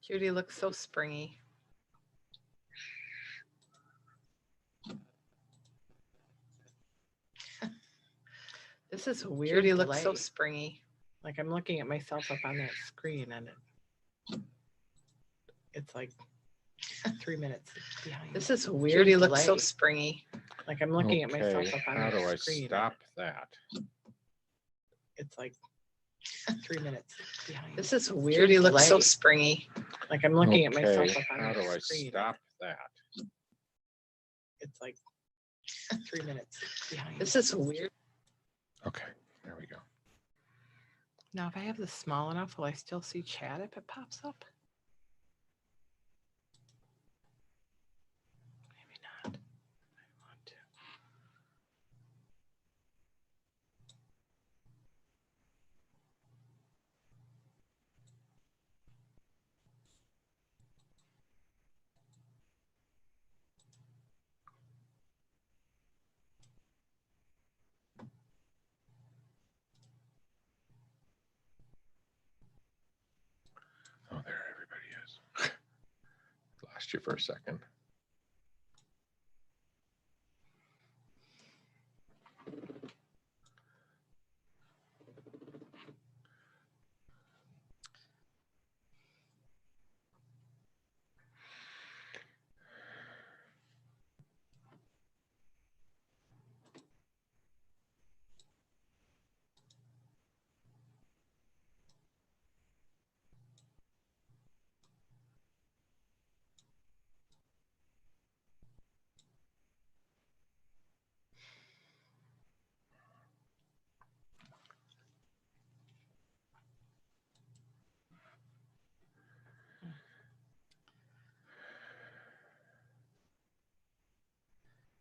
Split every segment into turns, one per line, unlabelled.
Judy looks so springy. This is a weird Judy delay. Looks so springy. Like I'm looking at myself up on that screen and it's like 3 minutes behind. This is a weird Judy delay. Looks so springy. Like I'm looking at myself up on that screen.
How do I stop that?
It's like 3 minutes behind. This is a weird Judy delay. Looks so springy. Like I'm looking at myself up on
How
that
do I
screen.
stop that?
It's like 3 minutes behind. This is a weird.
Okay, there we go.
Now, if I have this small enough, will I still see chat if it pops up? Maybe not. I want to.
Oh, there everybody is. Lost you for a second.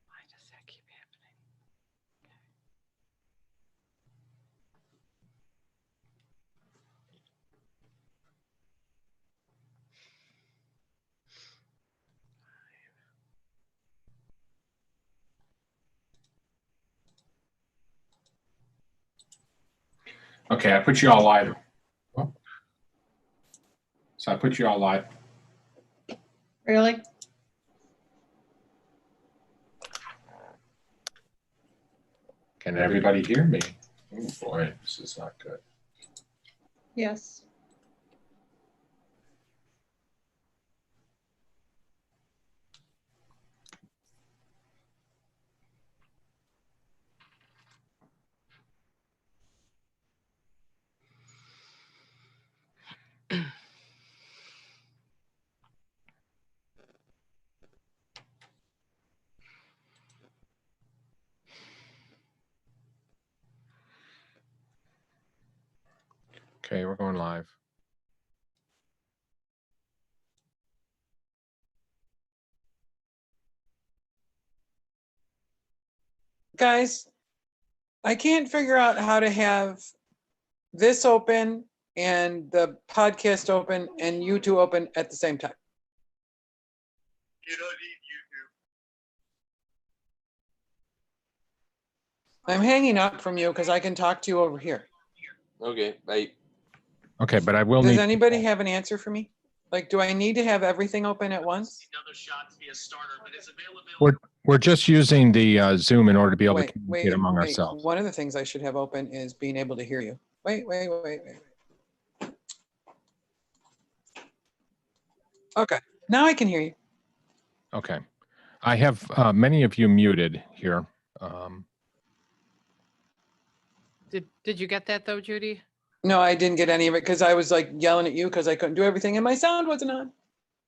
Why does that keep happening?
Okay, I put you all live. So I put you all live.
Really?
Can everybody hear me? Oh boy, this is not good.
Yes.
Okay, we're going live.
Guys, I can't figure out how to have this open and the podcast open and YouTube open at the same time.
You don't need
I'm hanging up from you because I can talk to you over here.
YouTube. Okay, bye.
Okay, but I will
Does
need.
anybody have an answer for me? Like, do I need to have everything open at once?
Another shot to be a starter, but its availability.
We're just using the Zoom in order to be able to communicate among ourselves.
One of the things I should have open is being able to hear you. Wait. Okay, now I can hear you.
Okay, I have many of you muted here.
Did you get that though, Judy?
No, I didn't get any of it because I was like yelling at you because I couldn't do everything and my sound wasn't on.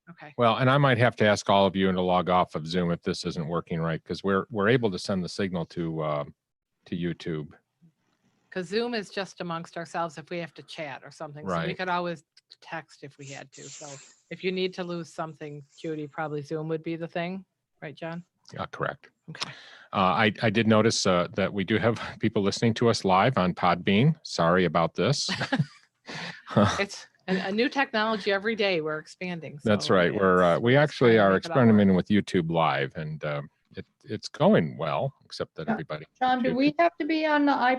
Okay.
Well, and I might have to ask all of you to log off of Zoom if this isn't working right, because we're able to send the signal to YouTube.
Because Zoom is just amongst ourselves if we have to chat or something. So we
Right.
could always text if we had to. So if you need to lose something, Judy, probably Zoom would be the thing. Right, John?
Correct.
Okay.
I did notice that we do have people listening to us live on Podbean. Sorry about this.
It's a new technology every day. We're expanding. So
That's right. We actually are experimenting with YouTube Live, and it's going well, except that everybody.
John, do we have to be on the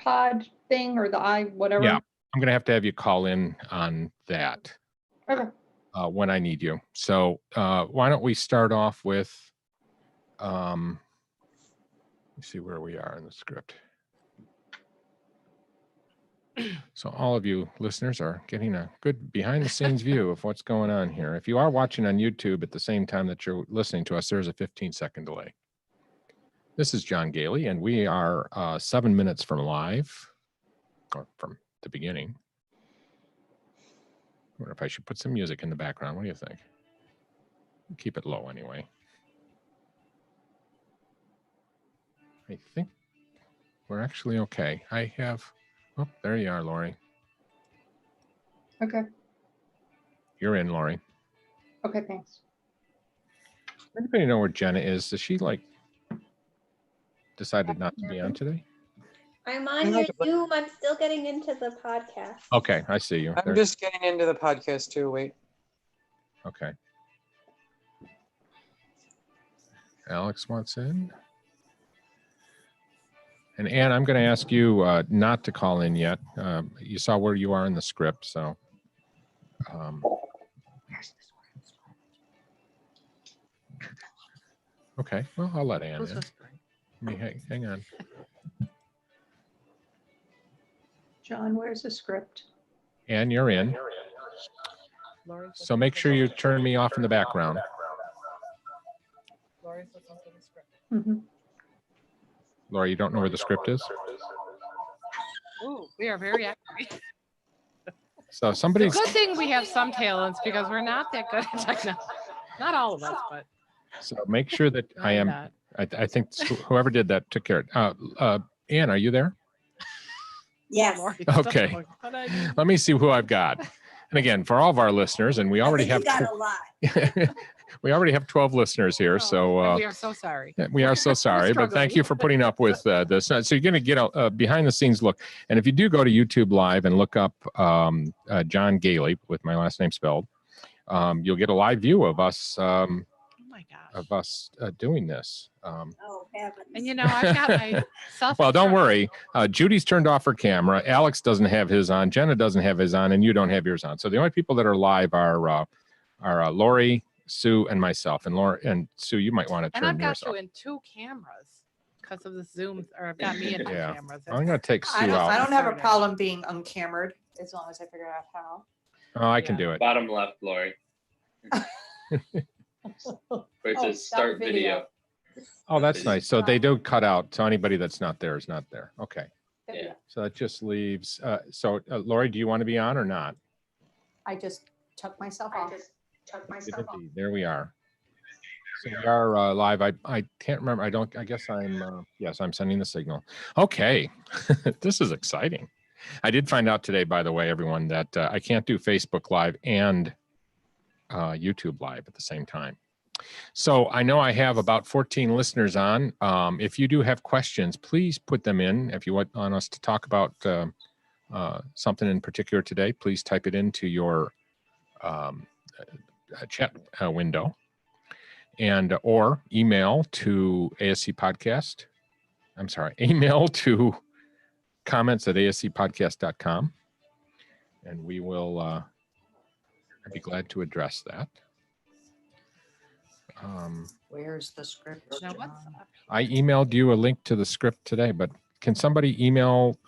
iPod thing or the whatever?
Yeah, I'm going to have you call in on that.
Okay.
when I need you. So why don't we start off with, let's see where we are in the script. So all of you listeners are getting a good behind the scenes view of what's going on here. If you are watching on YouTube at the same time that you're listening to us, there's a 15-second delay. This is John Goehle, and we are 7 minutes from live, or from the beginning. I wonder if I should put some music in the background. What do you think? Keep it low anyway. I think we're actually okay. I have, oh, there you are, Lori.
Okay.
You're in, Lori.
Okay, thanks.
Anybody know where Jenna is? Does she like decided not to be on today?
I'm on your Zoom. I'm still getting into the podcast.
Okay, I see you.
I'm just getting into the podcast too. Wait.
Okay. Alex wants in. And Ann, I'm going to ask you not to call in yet. You saw where you are in the script, so. Okay, well, I'll let Ann in. Hang on.
John, where's the script?
Ann, you're in. So make sure you turn me off in the background.
Mm-hmm.
Laura, you don't know where the script is?
Ooh, we are very active.
So somebody's.
Good thing we have some talents because we're not that good at technology. Not all of us, but.
So make sure that I am.
Not.
I think whoever did that took care of it. Ann, are you there?
Yes.
Okay. Let me see who I've got. And again, for all of our listeners, and we already have.
You got a lot.
We already have 12 listeners here, so
we are so sorry.
we are so sorry, but thank you for putting up with this. So you're going to get a behind the scenes look. And if you do go to YouTube Live and look up John Goehle with my last name spelled, you'll get a live view of us.
Oh my gosh.
Of us doing this.
Oh, heavens.
And you know, I've got my self.
Well, don't worry. Judy's turned off her camera. Alex doesn't have his on. Jenna doesn't have his on, and you don't have yours on. So the only people that are live are Lori, Sue, and myself. And Laura and Sue, you might want to turn
And I've got
yours
you
off.
in 2 cameras because of the Zoom, or I've got me in 2
Yeah.
cameras.
I'm going to take Sue
I
out.
don't have a problem being uncambered as long as I figure out how.
Oh, I can do it.
Bottom left, Lori. Where it says start video.
Oh, that's nice. So they do cut out. So anybody that's not there is not there. Okay.
Yeah.
So that just leaves. Lori, do you want to be on or not?
I just took myself off.
Indeed. There we are. So we are live. I can't remember. I guess I'm, yes, I'm sending the signal. Okay. This is exciting. I did find out today, by the way, everyone, that I can't do Facebook Live and YouTube Live at the same time. So I know I have about 14 listeners on. If you do have questions, please put them in. If you want us to talk about something in particular today, please type it into your chat window, and or email to ASC Podcast. I'm sorry, email to comments@ascpodcast.com, and we will I'd be glad to address that.
Where's the script?
Now, what's
John?
up?
I emailed you a link to the script today, but can somebody email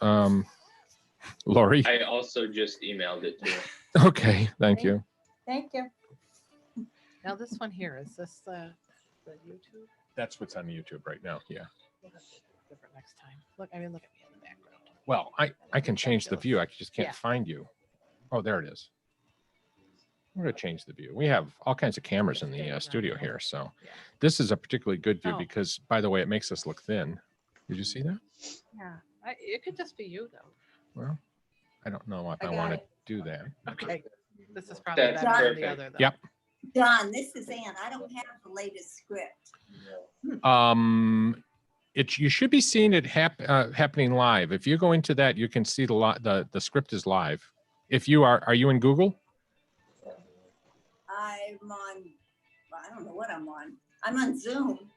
Lori?
I also just emailed it to her.
Okay, thank you.
Thank you.
Now this one here, is this the YouTube?
That's what's on YouTube right now. Yeah.
We'll have to do it different next time. Look, I mean, look at me in the background.
Well, I can change the view. I just can't
Yeah.
find you. Oh, there it is. I'm going to change the view. We have all kinds of cameras in the studio here. So
Yeah.
this is a particularly good view
Oh.
because, by the way, it makes us look thin. Did you see that?
Yeah, it could just be you though.
Well, I don't know if
I
I
got
want to
it.
do that.
Okay, this is probably
That's
better than the
perfect.
other though.
Yep.
John, this is Ann. I don't have the latest script.
You should be seeing it happening live. If you go into that, you can see the script is live. If you are you in Google?
I'm on, I don't know what I'm on. I'm on Zoom.
She's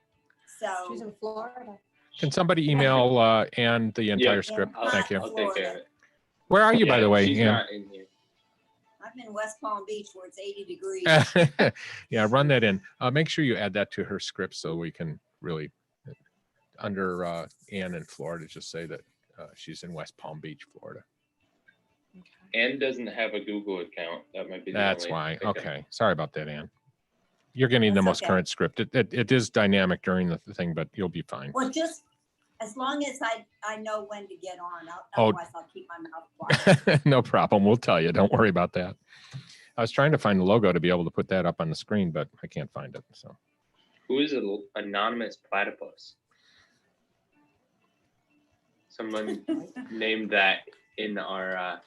So
in Florida.
Can somebody email Ann the entire
Yeah.
script?
Yeah.
Thank you.
I'll take care of it.
Where are you, by
Yeah,
the way,
she's
Ann?
not in here.
I'm
I'm in West Palm Beach where it's 80 degrees.
Yeah, run that in. Make sure you add that to her script so we can really, under Ann in Florida, just say that she's in West Palm Beach, Florida.
Ann doesn't have a Google account. That might be the
That's
only
why.
hiccup.
Okay. Sorry about that, Ann. You're getting the
That's
most
okay.
current script. It is dynamic during the thing, but you'll be fine.
Well, just as long as I know when to get on,
Oh.
otherwise I'll keep my mouth quiet.
No problem. We'll tell you. Don't worry about that. I was trying to find the logo to be able to put that up on the screen, but I can't find it. So
Who is an anonymous platypus? Someone named that in our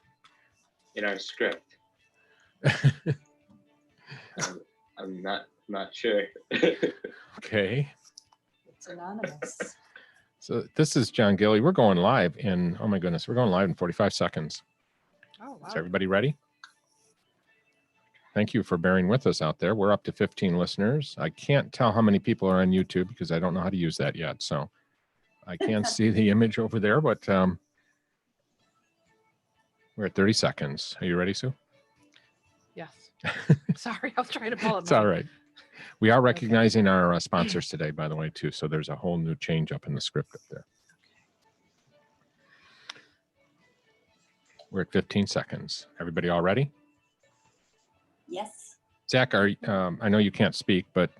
script. I'm not sure.
okay.
It's anonymous.
So this is John Goehle. We're going live in, oh my goodness, we're going live in 45 seconds.
Oh, wow.
Is everybody ready? Thank you for bearing with us out there. We're up to 15 listeners. I can't tell how many people are on YouTube because I don't know how to use that yet. So I can see the image over there, but we're at 30 seconds. Are you ready, Sue?
Yes. Sorry, I was trying to pull it.
It's all right. We are recognizing our sponsors today, by the way, too. So there's a whole new change up in the script up there. We're at 15 seconds. Everybody all ready?
Yes.
Zach, I know you can't speak, but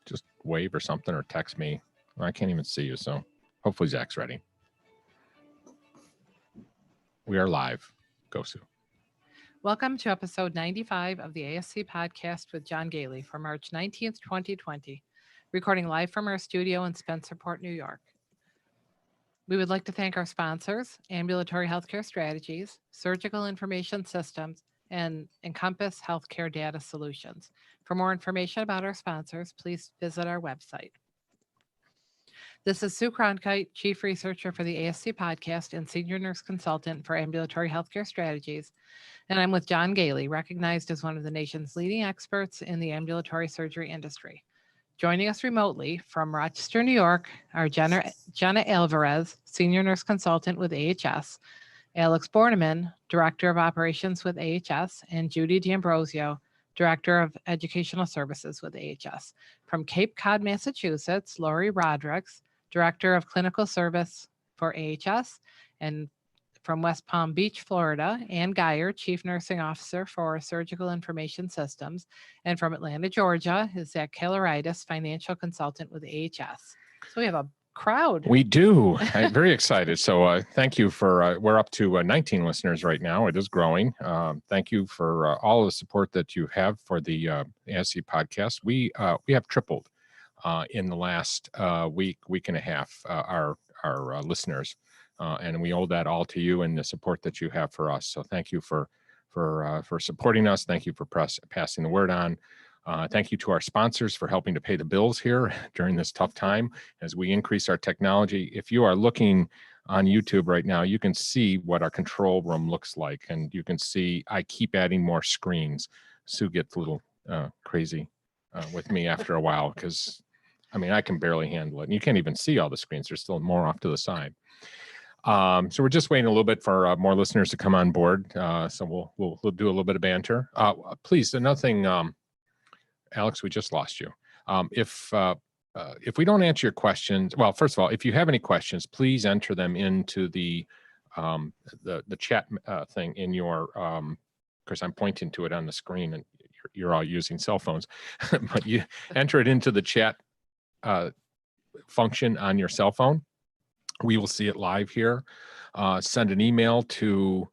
just wave or something or text me. I can't even see you, so hopefully Zach's ready. We are live. Go, Sue.
Welcome to episode 95 of the ASC Podcast with John Goehle for March 19th, 2020, recording live from our studio in Spencerport, New York. We would like to thank our sponsors, Ambulatory Healthcare Strategies, Surgical Information Systems, and Encompass Healthcare Data Solutions. For more information about our sponsors, please visit our website. This is Sue Cronkite, Chief Researcher for the ASC Podcast and Senior Nurse Consultant for Ambulatory Healthcare Strategies. And I'm with John Goehle, recognized as one of the nation's leading experts in the ambulatory surgery industry. Joining us remotely from Rochester, New York, are Jenna Alvarez, Senior Nurse Consultant with AHS, Alex Borneman, Director of Operations with AHS, and Judy D'Ambrosio, Director of Educational Services with AHS. From Cape Cod, Massachusetts, Lori Rodrigues, Director of Clinical Service for AHS, and from West Palm Beach, Florida, Ann Geier, Chief Nursing Officer for Surgical Information Systems, and from Atlanta, Georgia, is Zach Kalaritis, Financial Consultant with AHS. So we have a crowd.
We do. I'm very excited. So thank you for, we're up to 19 listeners right now. It is growing. Thank you for all of the support that you have for the ASC Podcast. We have tripled in the last week and a half, our listeners. And we owe that all to you and the support that you have for us. So thank you for supporting us. Thank you for passing the word on. Thank you to our sponsors for helping to pay the bills here during this tough time as we increase our technology. If you are looking on YouTube right now, you can see what our control room looks like. And you can see I keep adding more screens. Sue gets a little crazy with me after a while because, I mean, I can barely handle it. And you can't even see all the screens. There's still more off to the side. So we're just waiting a little bit for more listeners to come on board. So we'll do a little bit of banter. Please, another thing, Alex, we just lost you. If we don't answer your questions, well, first of all, if you have any questions, please enter them into the chat thing in your, because I'm pointing to it on the screen and you're all using cell phones, but you enter it into the chat function on your cell phone. We will see it live here. Send an email to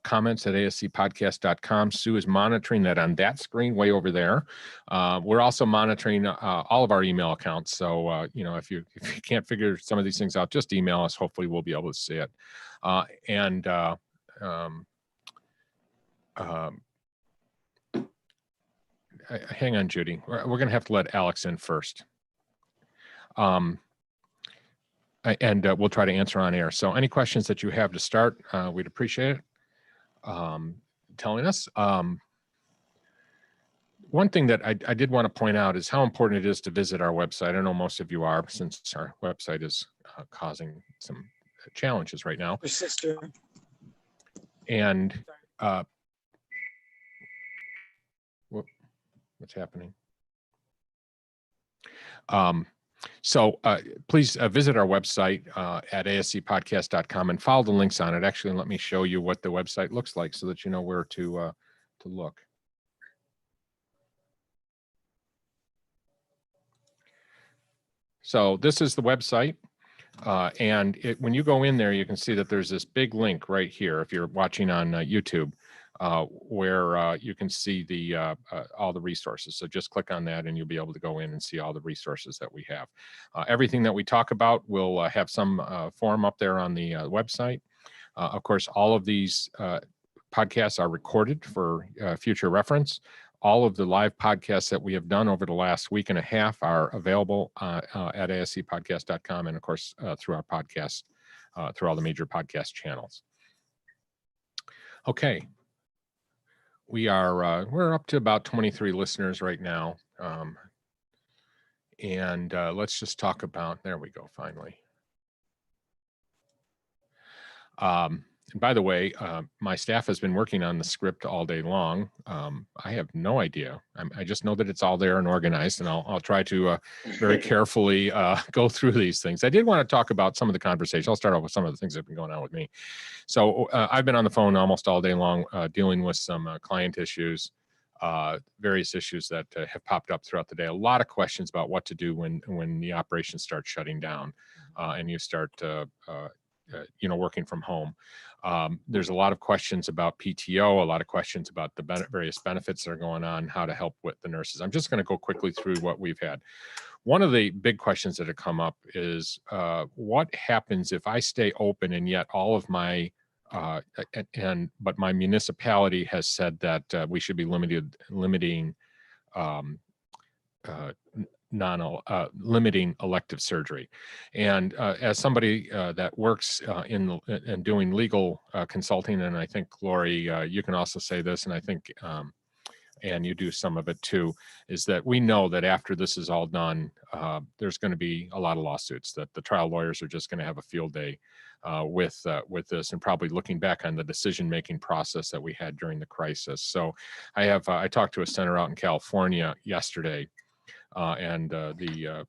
comments at ascpodcast.com. Sue is monitoring that on that screen way over there. We're also monitoring all of our email accounts. So, if you can't figure some of these things out, just email us. Hopefully we'll be able to see it. Hang on, Judy. We're going to have to let Alex in first. And we'll try to answer on air. So any questions that you have to start, we'd appreciate it. Telling us. One thing that I did want to point out is how important it is to visit our website. I know most of you are, since our website is causing some challenges right now.
Your sister.
And What's happening? Please visit our website at ascpodcast.com and follow the links on it. Actually, let me show you what the website looks like so that you know where to look. So this is the website. And when you go in there, you can see that there's this big link right here. If you're watching on YouTube, where you can see all the resources. So just click on that and you'll be able to go in and see all the resources that we have. Everything that we talk about will have some form up there on the website. Of course, all of these podcasts are recorded for future reference. All of the live podcasts that we have done over the last week and a half are available at ascpodcast.com and, of course, through our podcast, through all the major podcast channels. Okay. We're up to about 23 listeners right now. And let's just talk about, there we go, finally. And by the way, my staff has been working on the script all day long. I have no idea. I just know that it's all there and organized, and I'll try to very carefully go through these things. I did want to talk about some of the conversation. I'll start off with some of the things that have been going on with me. So I've been on the phone almost all day long dealing with some client issues, various issues that have popped up throughout the day. A lot of questions about what to do when the operation starts shutting down and you start working from home. There's a lot of questions about PTO, a lot of questions about the various benefits that are going on, how to help with the nurses. I'm just going to go quickly through what we've had. One of the big questions that have come up is what happens if I stay open and yet all of my but my municipality has said that we should be limiting limiting elective surgery. And as somebody that works in doing legal consulting, and I think Lori, you can also say this, and I think and you do some of it too, is that we know that after this is all done, there's going to be a lot of lawsuits, that the trial lawyers are just going to have a field day with this, and probably looking back on the decision-making process that we had during the crisis. So I talked to a senator out in California yesterday, and the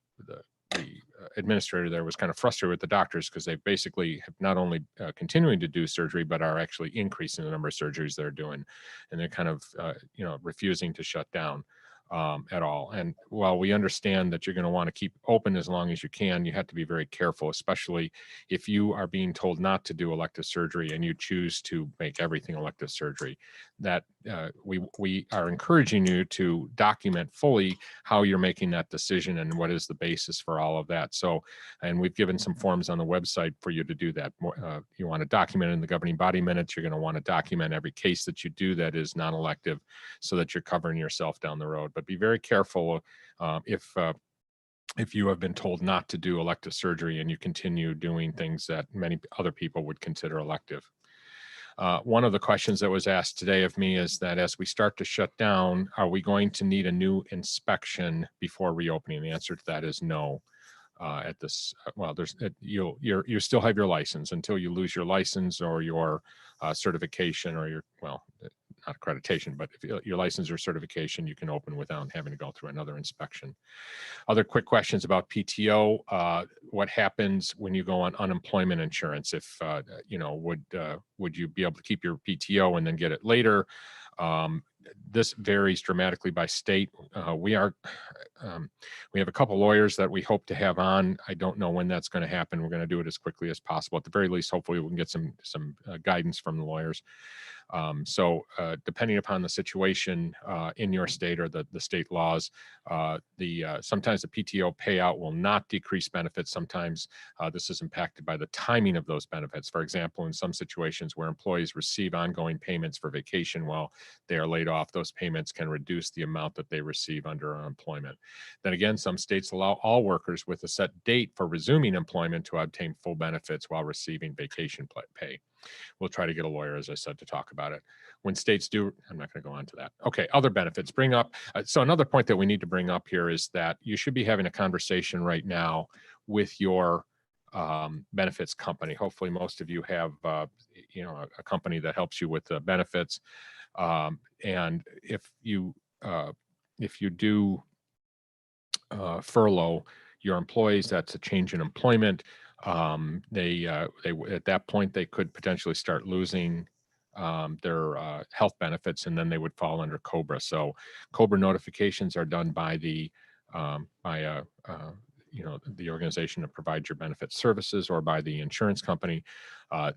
administrator there was kind of frustrated with the doctors because they basically have not only continuing to do surgery, but are actually increasing the number of surgeries they're doing, and they're kind of refusing to shut down at all. And while we understand that you're going to want to keep open as long as you can, you have to be very careful, especially if you are being told not to do elective surgery and you choose to make everything elective surgery. That we are encouraging you to document fully how you're making that decision and what is the basis for all of that. So, and we've given some forms on the website for you to do that. You want to document in the governing body minutes. You're going to want to document every case that you do that is non-elective, so that you're covering yourself down the road. But be very careful if you have been told not to do elective surgery and you continue doing things that many other people would consider elective. One of the questions that was asked today of me is that as we start to shut down, are we going to need a new inspection before reopening? The answer to that is no. At this, you still have your license until you lose your license or your certification or your, not accreditation, but if your license or certification, you can open without having to go through another inspection. Other quick questions about PTO. What happens when you go on unemployment insurance? If, would you be able to keep your PTO and then get it later? This varies dramatically by state. We have a couple lawyers that we hope to have on. I don't know when that's going to happen. We're going to do it as quickly as possible. At the very least, hopefully we can get some guidance from the lawyers. So depending upon the situation in your state or the state laws, sometimes the PTO payout will not decrease benefits. Sometimes this is impacted by the timing of those benefits. For example, in some situations where employees receive ongoing payments for vacation while they are laid off, those payments can reduce the amount that they receive under unemployment. Then again, some states allow all workers with a set date for resuming employment to obtain full benefits while receiving vacation pay. We'll try to get a lawyer, as I said, to talk about it. When states do, I'm not going to go on to that. Okay, other benefits. Bring up, so another point that we need to bring up here is that you should be having a conversation right now with your benefits company. Hopefully most of you have, a company that helps you with the benefits. And if you do furlough your employees, that's a change in employment. They at that point, they could potentially start losing their health benefits, and then they would fall under COBRA. So COBRA notifications are done by the organization that provides your benefit services, or by the insurance company.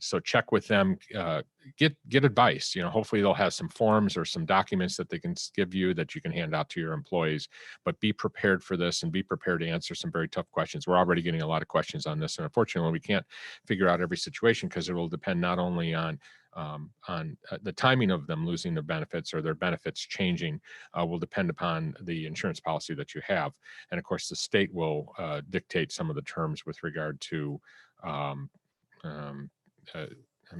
So check with them, get advice. Hopefully they'll have some forms or some documents that they can give you that you can hand out to your employees, but be prepared for this and be prepared to answer some very tough questions. We're already getting a lot of questions on this, and unfortunately we can't figure out every situation, because it will depend not only on the timing of them losing their benefits or their benefits changing, will depend upon the insurance policy that you have. And of course, the state will dictate some of the terms with regard to, I'm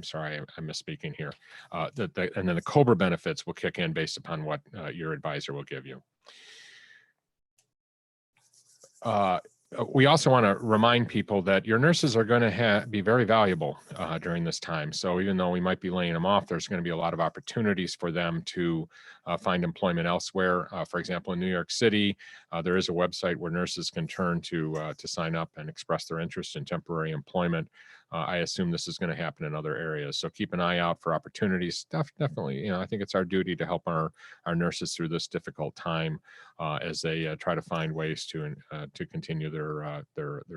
sorry, I'm misspeaking here. And then the COBRA benefits will kick in based upon what your advisor will give you. We also want to remind people that your nurses are going to be very valuable during this time. So even though we might be laying them off, there's going to be a lot of opportunities for them to find employment elsewhere. For example, in New York City, there is a website where nurses can turn to sign up and express their interest in temporary employment. I assume this is going to happen in other areas. So keep an eye out for opportunities. Definitely, I think it's our duty to help our nurses through this difficult time as they try to find ways to continue their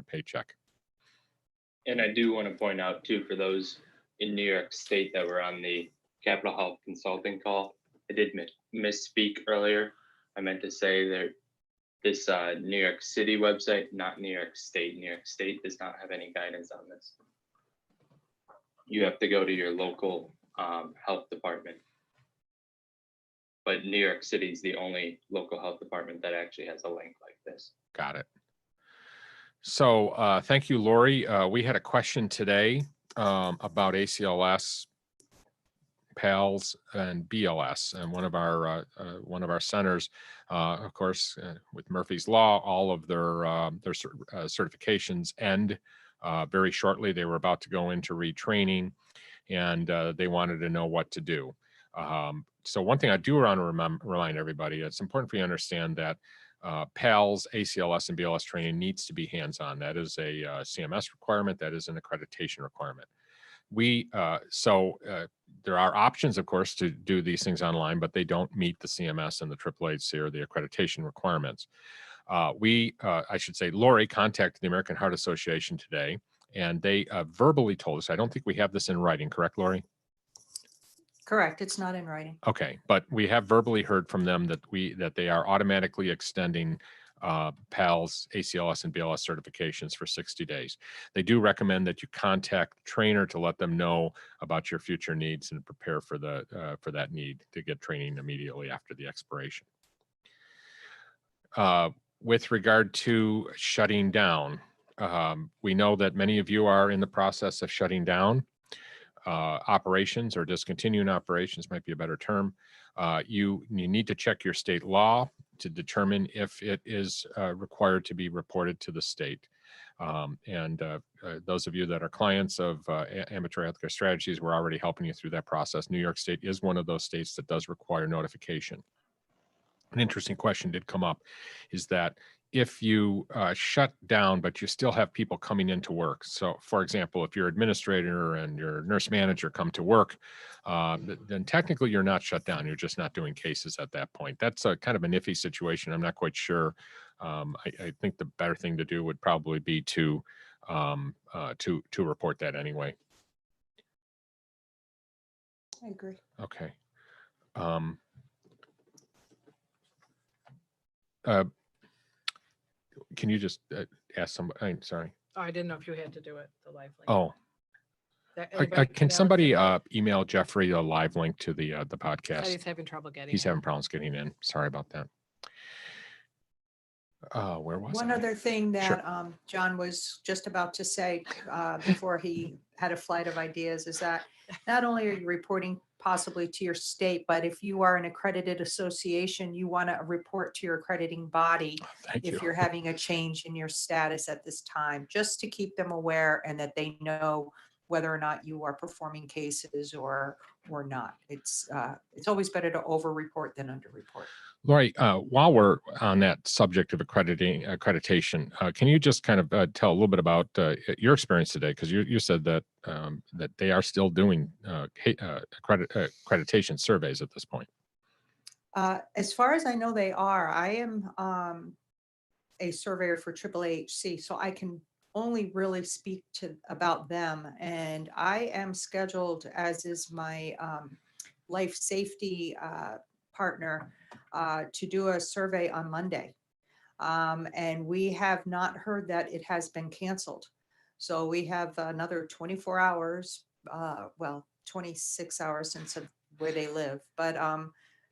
paycheck.
And I do want to point out too, for those in New York State that were on the Capitol Health Consulting call, I did misspeak earlier. I meant to say that this New York City website, not New York State. New York State does not have any guidance on this. You have to go to your local health department. But New York City is the only local health department that actually has a link like this.
Got it. So thank you, Lori. We had a question today about ACLS, PALS, and BLS, and one of our centers, of course, with Murphy's Law, all of their certifications end very shortly. They were about to go into retraining, and they wanted to know what to do. So one thing I do want to remind everybody, it's important for you to understand that PALS, ACLS, and BLS training needs to be hands-on. That is a CMS requirement. That is an accreditation requirement. There are options, of course, to do these things online, but they don't meet the CMS and the AAAC or the accreditation requirements. I should say, Lori contacted the American Heart Association today, and they verbally told us, I don't think we have this in writing, correct, Lori?
Correct. It's not in writing.
Okay, but we have verbally heard from them that they are automatically extending PALS, ACLS, and BLS certifications for 60 days. They do recommend that you contact the trainer to let them know about your future needs and prepare for that need to get training immediately after the expiration. With regard to shutting down, we know that many of you are in the process of shutting down operations, or discontinuing operations might be a better term. You need to check your state law to determine if it is required to be reported to the state. Those of you that are clients of Ambulatory Healthcare Strategies, we're already helping you through that process. New York State is one of those states that does require notification. An interesting question did come up, is that if you shut down, but you still have people coming into work. So for example, if your administrator and your nurse manager come to work, then technically you're not shut down. You're just not doing cases at that point. That's a kind of an iffy situation. I'm not quite sure. I think the better thing to do would probably be to report that anyway.
I agree.
Okay. Can you just ask somebody? I'm sorry.
Oh, I didn't know if you had to do it, the live link.
Oh, can somebody email Jeffrey a live link to the podcast?
He's having trouble getting
He's
in.
having problems getting in. Sorry about that. Where was
One
I?
other thing that
Sure.
John was just about to say before he had a flight of ideas is that not only are you reporting possibly to your state, but if you are an accredited association, you want to report to your accrediting body
Thank you.
if you're having a change in your status at this time, just to keep them aware and that they know whether or not you are performing cases or not. It's always better to over-report than under-report.
Lori, while we're on that subject of accreditation, can you just kind of tell a little bit about your experience today? Because you said that that they are still doing accreditation surveys at this point.
As far as I know, they are. I am a surveyor for AAAHC, so I can only really speak about them. And I am scheduled, as is my life safety partner, to do a survey on Monday. And we have not heard that it has been canceled. So we have another 24 hours, 26 hours since of where they live, but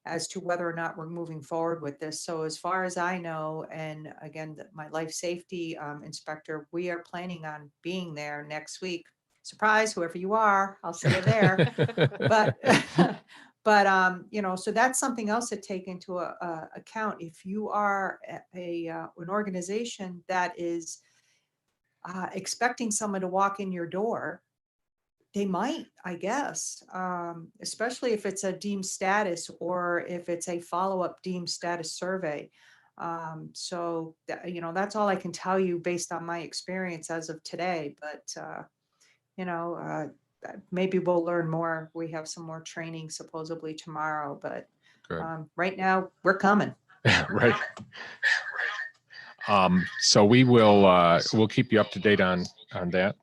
as to whether or not we're moving forward with this. So as far as I know, and again, my life safety inspector, we are planning on being there next week. Surprise, whoever you are, I'll see you there. But so that's something else to take into account. If you are an organization that is expecting someone to walk in your door, they might, I guess, especially if it's a deemed status or if it's a follow-up deemed status survey. So that's all I can tell you based on my experience as of today. But maybe we'll learn more. We have some more training supposedly tomorrow, but right now we're coming.
Right. So we'll keep you up to date on that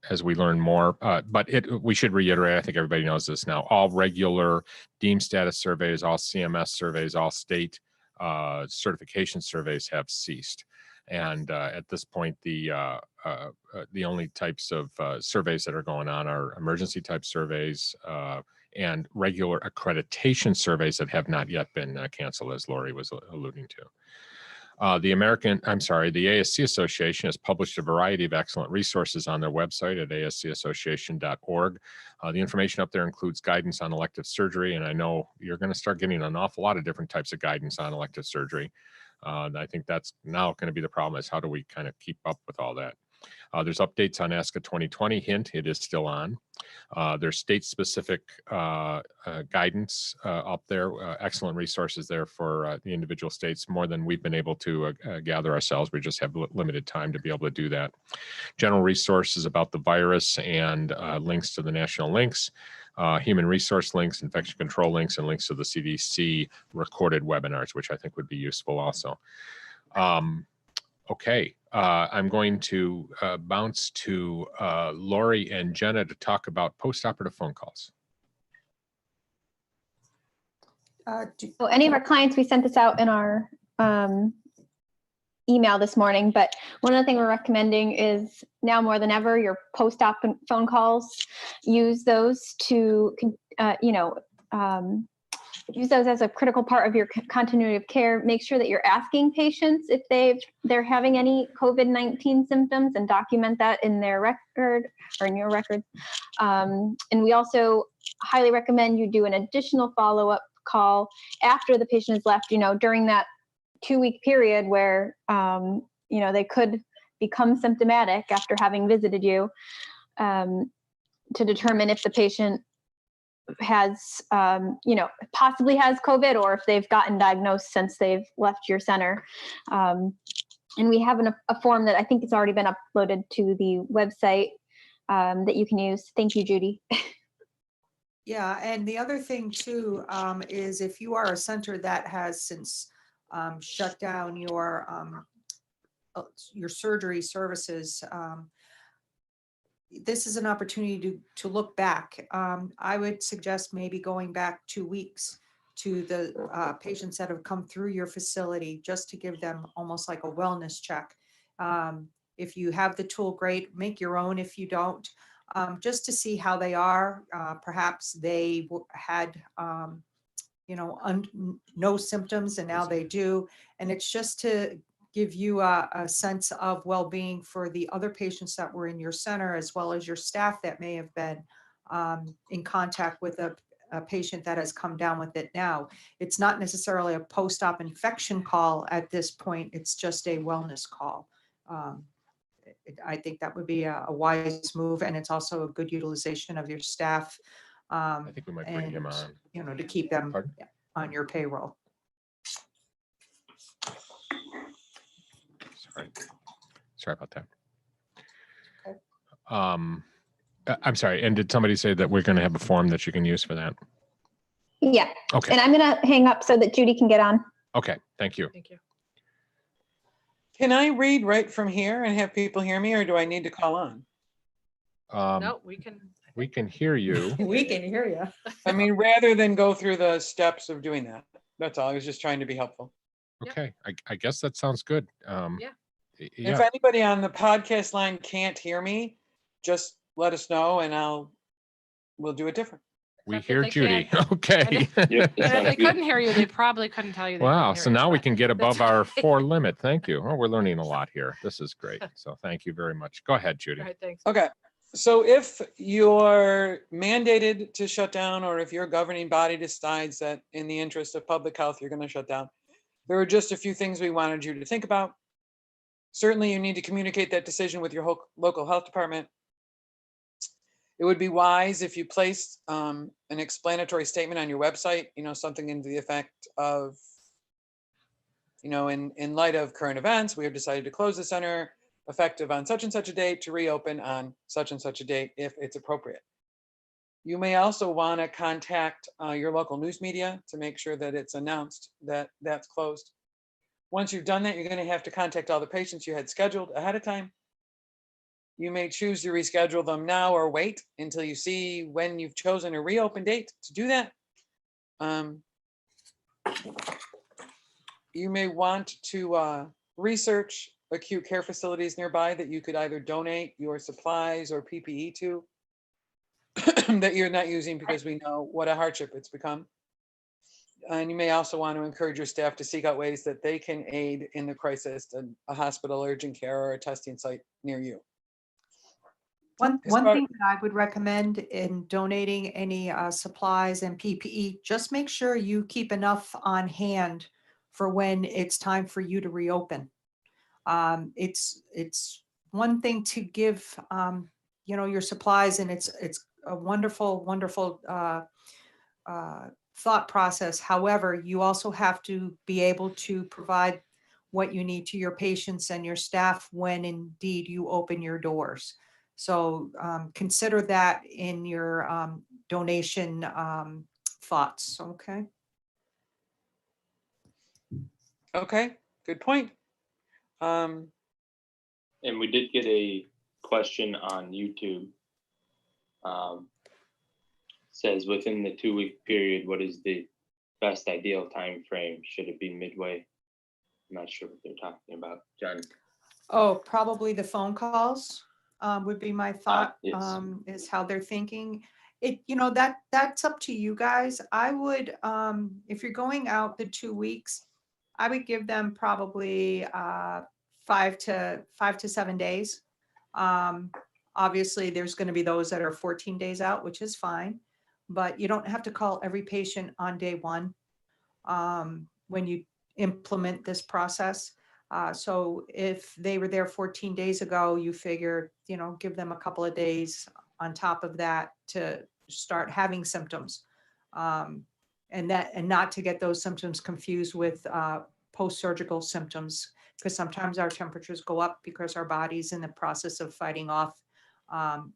as we learn more. But we should reiterate, I think everybody knows this now, all regular deemed status surveys, all CMS surveys, all state certification surveys have ceased. And at this point, the only types of surveys that are going on are emergency type surveys and regular accreditation surveys that have not yet been canceled, as Lori was alluding to. The ASC Association has published a variety of excellent resources on their website at ascassociation.org. The information up there includes guidance on elective surgery, and I know you're going to start getting an awful lot of different types of guidance on elective surgery. I think that's now going to be the problem, is how do we kind of keep up with all that? There's updates on ASCA 2020. Hint, it is still on. There's state-specific guidance up there. Excellent resources there for the individual states, more than we've been able to gather ourselves. We just have limited time to be able to do that. General resources about the virus and links to the national links. Human resource links, infection control links, and links to the CDC recorded webinars, which I think would be useful also. Okay, I'm going to bounce to Lori and Jenna to talk about post-operative phone calls.
So any of our clients, we sent this out in our email this morning, but one of the things we're recommending is now more than ever, your post-op phone calls, use those to, use those as a critical part of your continuity of care. Make sure that you're asking patients if they're having any COVID-19 symptoms and document that in their record or in your records. And we also highly recommend you do an additional follow-up call after the patient has left, during that 2-week period where, they could become symptomatic after having visited you, to determine if the patient has, possibly has COVID, or if they've gotten diagnosed since they've left your center. And we have a form that I think has already been uploaded to the website that you can use. Thank you, Judy.
Yeah, and the other thing too is if you are a center that has since shut down your surgery services, this is an opportunity to look back. I would suggest maybe going back 2 weeks to the patients that have come through your facility, just to give them almost like a wellness check. If you have the tool, great. Make your own if you don't. Just to see how they are. Perhaps they had, no symptoms and now they do. And it's just to give you a sense of well-being for the other patients that were in your center, as well as your staff that may have been in contact with a patient that has come down with it now. It's not necessarily a post-op infection call at this point. It's just a wellness call. I think that would be a wise move, and it's also a good utilization of your staff.
I think we might bring him
and,
on.
You know, to keep them
Pardon?
on your payroll.
Sorry about that.
Okay.
I'm sorry. And did somebody say that we're going to have a form that you can use for that?
Yeah.
Okay.
And I'm going to hang up so that Judy can get on.
Okay. Thank you.
Thank you.
Can I read right from here and have people hear me, or do I need to call on?
No, we can.
We can hear you.
We can hear you.
I mean, rather than go through the steps of doing that. That's all. I was just trying to be helpful.
Okay. I guess that sounds good.
Yeah.
If
Yeah.
anybody on the podcast line can't hear me, just let us know and we'll do it different.
We
Except
hear
if they
Judy.
can't.
Okay.
Yep, that
And if
sounds
they
good.
couldn't hear you, they probably couldn't tell you. They
Wow.
couldn't
So
hear you,
now we
but
can get
that's
above our
okay.
4 limit. Thank you. Oh, we're learning a lot here. This is great. So thank you very much. Go ahead, Judy.
All right, thanks.
Okay. So if you're mandated to shut down, or if your governing body decides that in the interest of public health, you're going to shut down, there are just a few things we wanted you to think about. Certainly, you need to communicate that decision with your local health department. It would be wise if you placed an explanatory statement on your website, something into the effect of, in light of current events, we have decided to close the center effective on such and such a date to reopen on such and such a date if it's appropriate. You may also want to contact your local news media to make sure that it's announced that that's closed. Once you've done that, you're going to have to contact all the patients you had scheduled ahead of time. You may choose to reschedule them now or wait until you see when you've chosen a reopen date to do that. You may want to research acute care facilities nearby that you could either donate your supplies or PPE to that you're not using, because we know what a hardship it's become. And you may also want to encourage your staff to seek out ways that they can aid in the crisis in a hospital, urgent care, or a testing site near you.
One
As far-
thing that I would recommend in donating any supplies and PPE, just make sure you keep enough on hand for when it's time for you to reopen. It's one thing to give, your supplies, and it's a wonderful, wonderful thought process. However, you also have to be able to provide what you need to your patients and your staff when indeed you open your doors. So consider that in your donation thoughts. Okay.
Okay, good point.
And we did get a question on YouTube. Says within the 2-week period, what is the best ideal time frame? Should it be midway? I'm not sure what they're talking about. John?
Oh, probably the phone calls would be my thought,
yes.
is how they're thinking. That's up to you guys. I would, if you're going out the 2 weeks, I would give them probably 5 to 7 days. Obviously, there's going to be those that are 14 days out, which is fine, but you don't have to call every patient on day one when you implement this process. So if they were there 14 days ago, you figure, give them a couple of days on top of that to start having symptoms. And not to get those symptoms confused with post-surgical symptoms, because sometimes our temperatures go up because our body's in the process of fighting off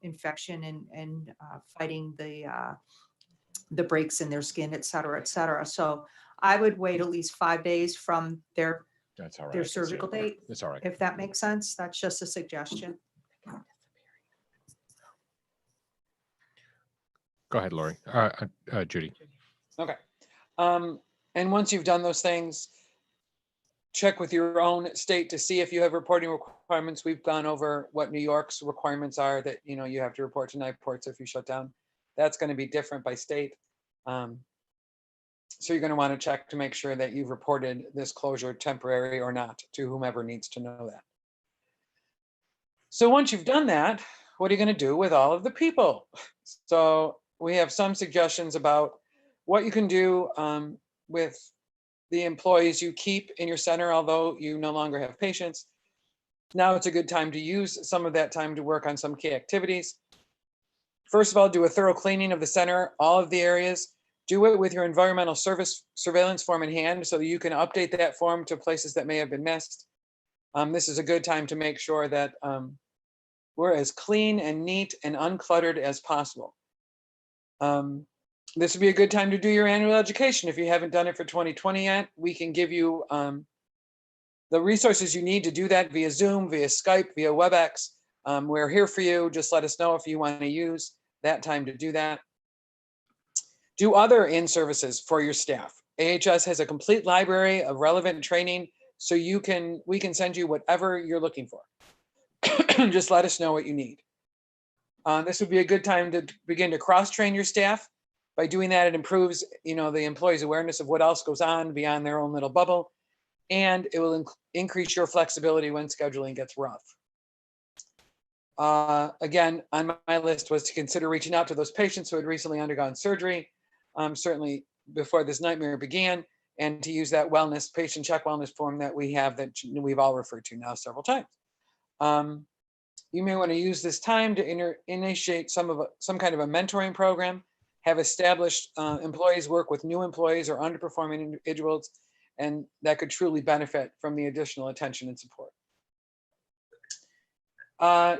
infection and fighting the breaks in their skin, et cetera, et cetera. So I would wait at least 5 days from their
That's all right.
their
I can see
surgical
it.
date,
It's all right.
if that makes sense. That's just a suggestion.
Go ahead, Lori. Judy.
Okay. And once you've done those things, check with your own state to see if you have reporting requirements. We've gone over what New York's requirements are, that you have to report to night ports if you shut down. That's going to be different by state. So you're going to want to check to make sure that you've reported this closure temporary or not to whomever needs to know that. So once you've done that, what are you going to do with all of the people? So we have some suggestions about what you can do with the employees you keep in your center, although you no longer have patients. Now it's a good time to use some of that time to work on some key activities. First of all, do a thorough cleaning of the center, all of the areas. Do it with your environmental service surveillance form in hand so that you can update that form to places that may have been missed. This is a good time to make sure that we're as clean and neat and uncluttered as possible. This would be a good time to do your annual education. If you haven't done it for 2020 yet, we can give you the resources you need to do that via Zoom, via Skype, via WebEx. We're here for you. Just let us know if you want to use that time to do that. Do other in-services for your staff. AHS has a complete library of relevant training, so we can send you whatever you're looking for. Just let us know what you need. This would be a good time to begin to cross-train your staff. By doing that, it improves, the employees' awareness of what else goes on beyond their own little bubble, and it will increase your flexibility when scheduling gets rough. Again, on my list was to consider reaching out to those patients who had recently undergone surgery, certainly before this nightmare began, and to use that patient check wellness form that we have that we've all referred to now several times. You may want to use this time to initiate some kind of a mentoring program, have established employees work with new employees or underperforming individuals, and that could truly benefit from the additional attention and support.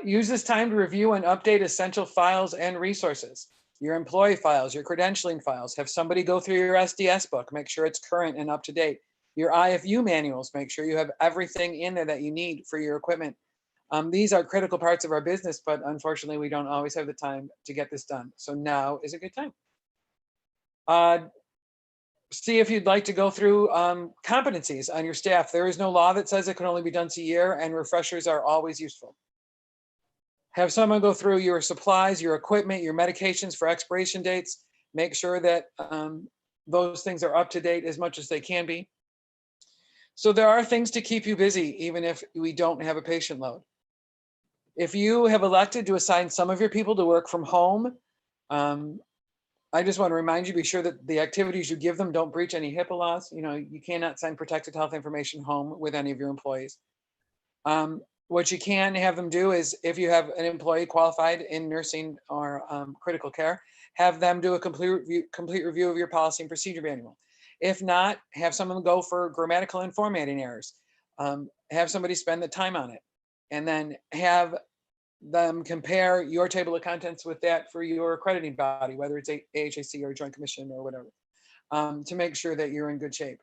Use this time to review and update essential files and resources. Your employee files, your credentialing files, have somebody go through your SDS book, make sure it's current and up to date. Your IFU manuals, make sure you have everything in there that you need for your equipment. These are critical parts of our business, but unfortunately we don't always have the time to get this done. So now is a good time. See if you'd like to go through competencies on your staff. There is no law that says it can only be done once a year, and refreshers are always useful. Have someone go through your supplies, your equipment, your medications for expiration dates. Make sure that those things are up to date as much as they can be. So there are things to keep you busy, even if we don't have a patient load. If you have elected to assign some of your people to work from home, I just want to remind you, be sure that the activities you give them don't breach any HIPAA laws. You cannot send protected health information home with any of your employees. What you can have them do is, if you have an employee qualified in nursing or critical care, have them do a complete review of your policy and procedure manual. If not, have someone go for grammatical and formatting errors. Have somebody spend the time on it, and then have them compare your table of contents with that for your accrediting body, whether it's AHAC or Joint Commission or whatever, to make sure that you're in good shape.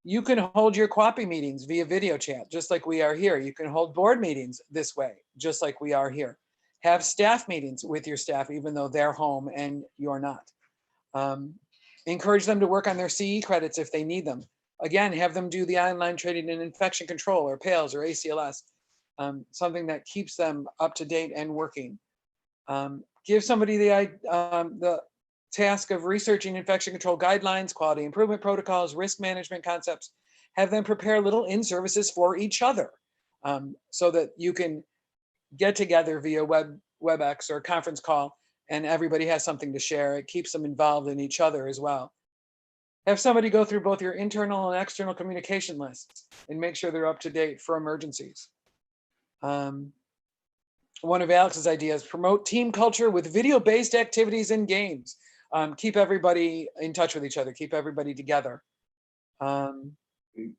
You can hold your QAPI meetings via video chat, just like we are here. You can hold board meetings this way, just like we are here. Have staff meetings with your staff, even though they're home and you're not. Encourage them to work on their CE credits if they need them. Again, have them do the online training in infection control or PALS or ACLS, something that keeps them up to date and working. Give somebody the task of researching infection control guidelines, quality improvement protocols, risk management concepts. Have them prepare little in-services for each other, so that you can get together via WebEx or conference call and everybody has something to share. It keeps them involved in each other as well. Have somebody go through both your internal and external communication lists and make sure they're up to date for emergencies. One of Alex's ideas, promote team culture with video-based activities and games. Keep everybody in touch with each other, keep everybody together.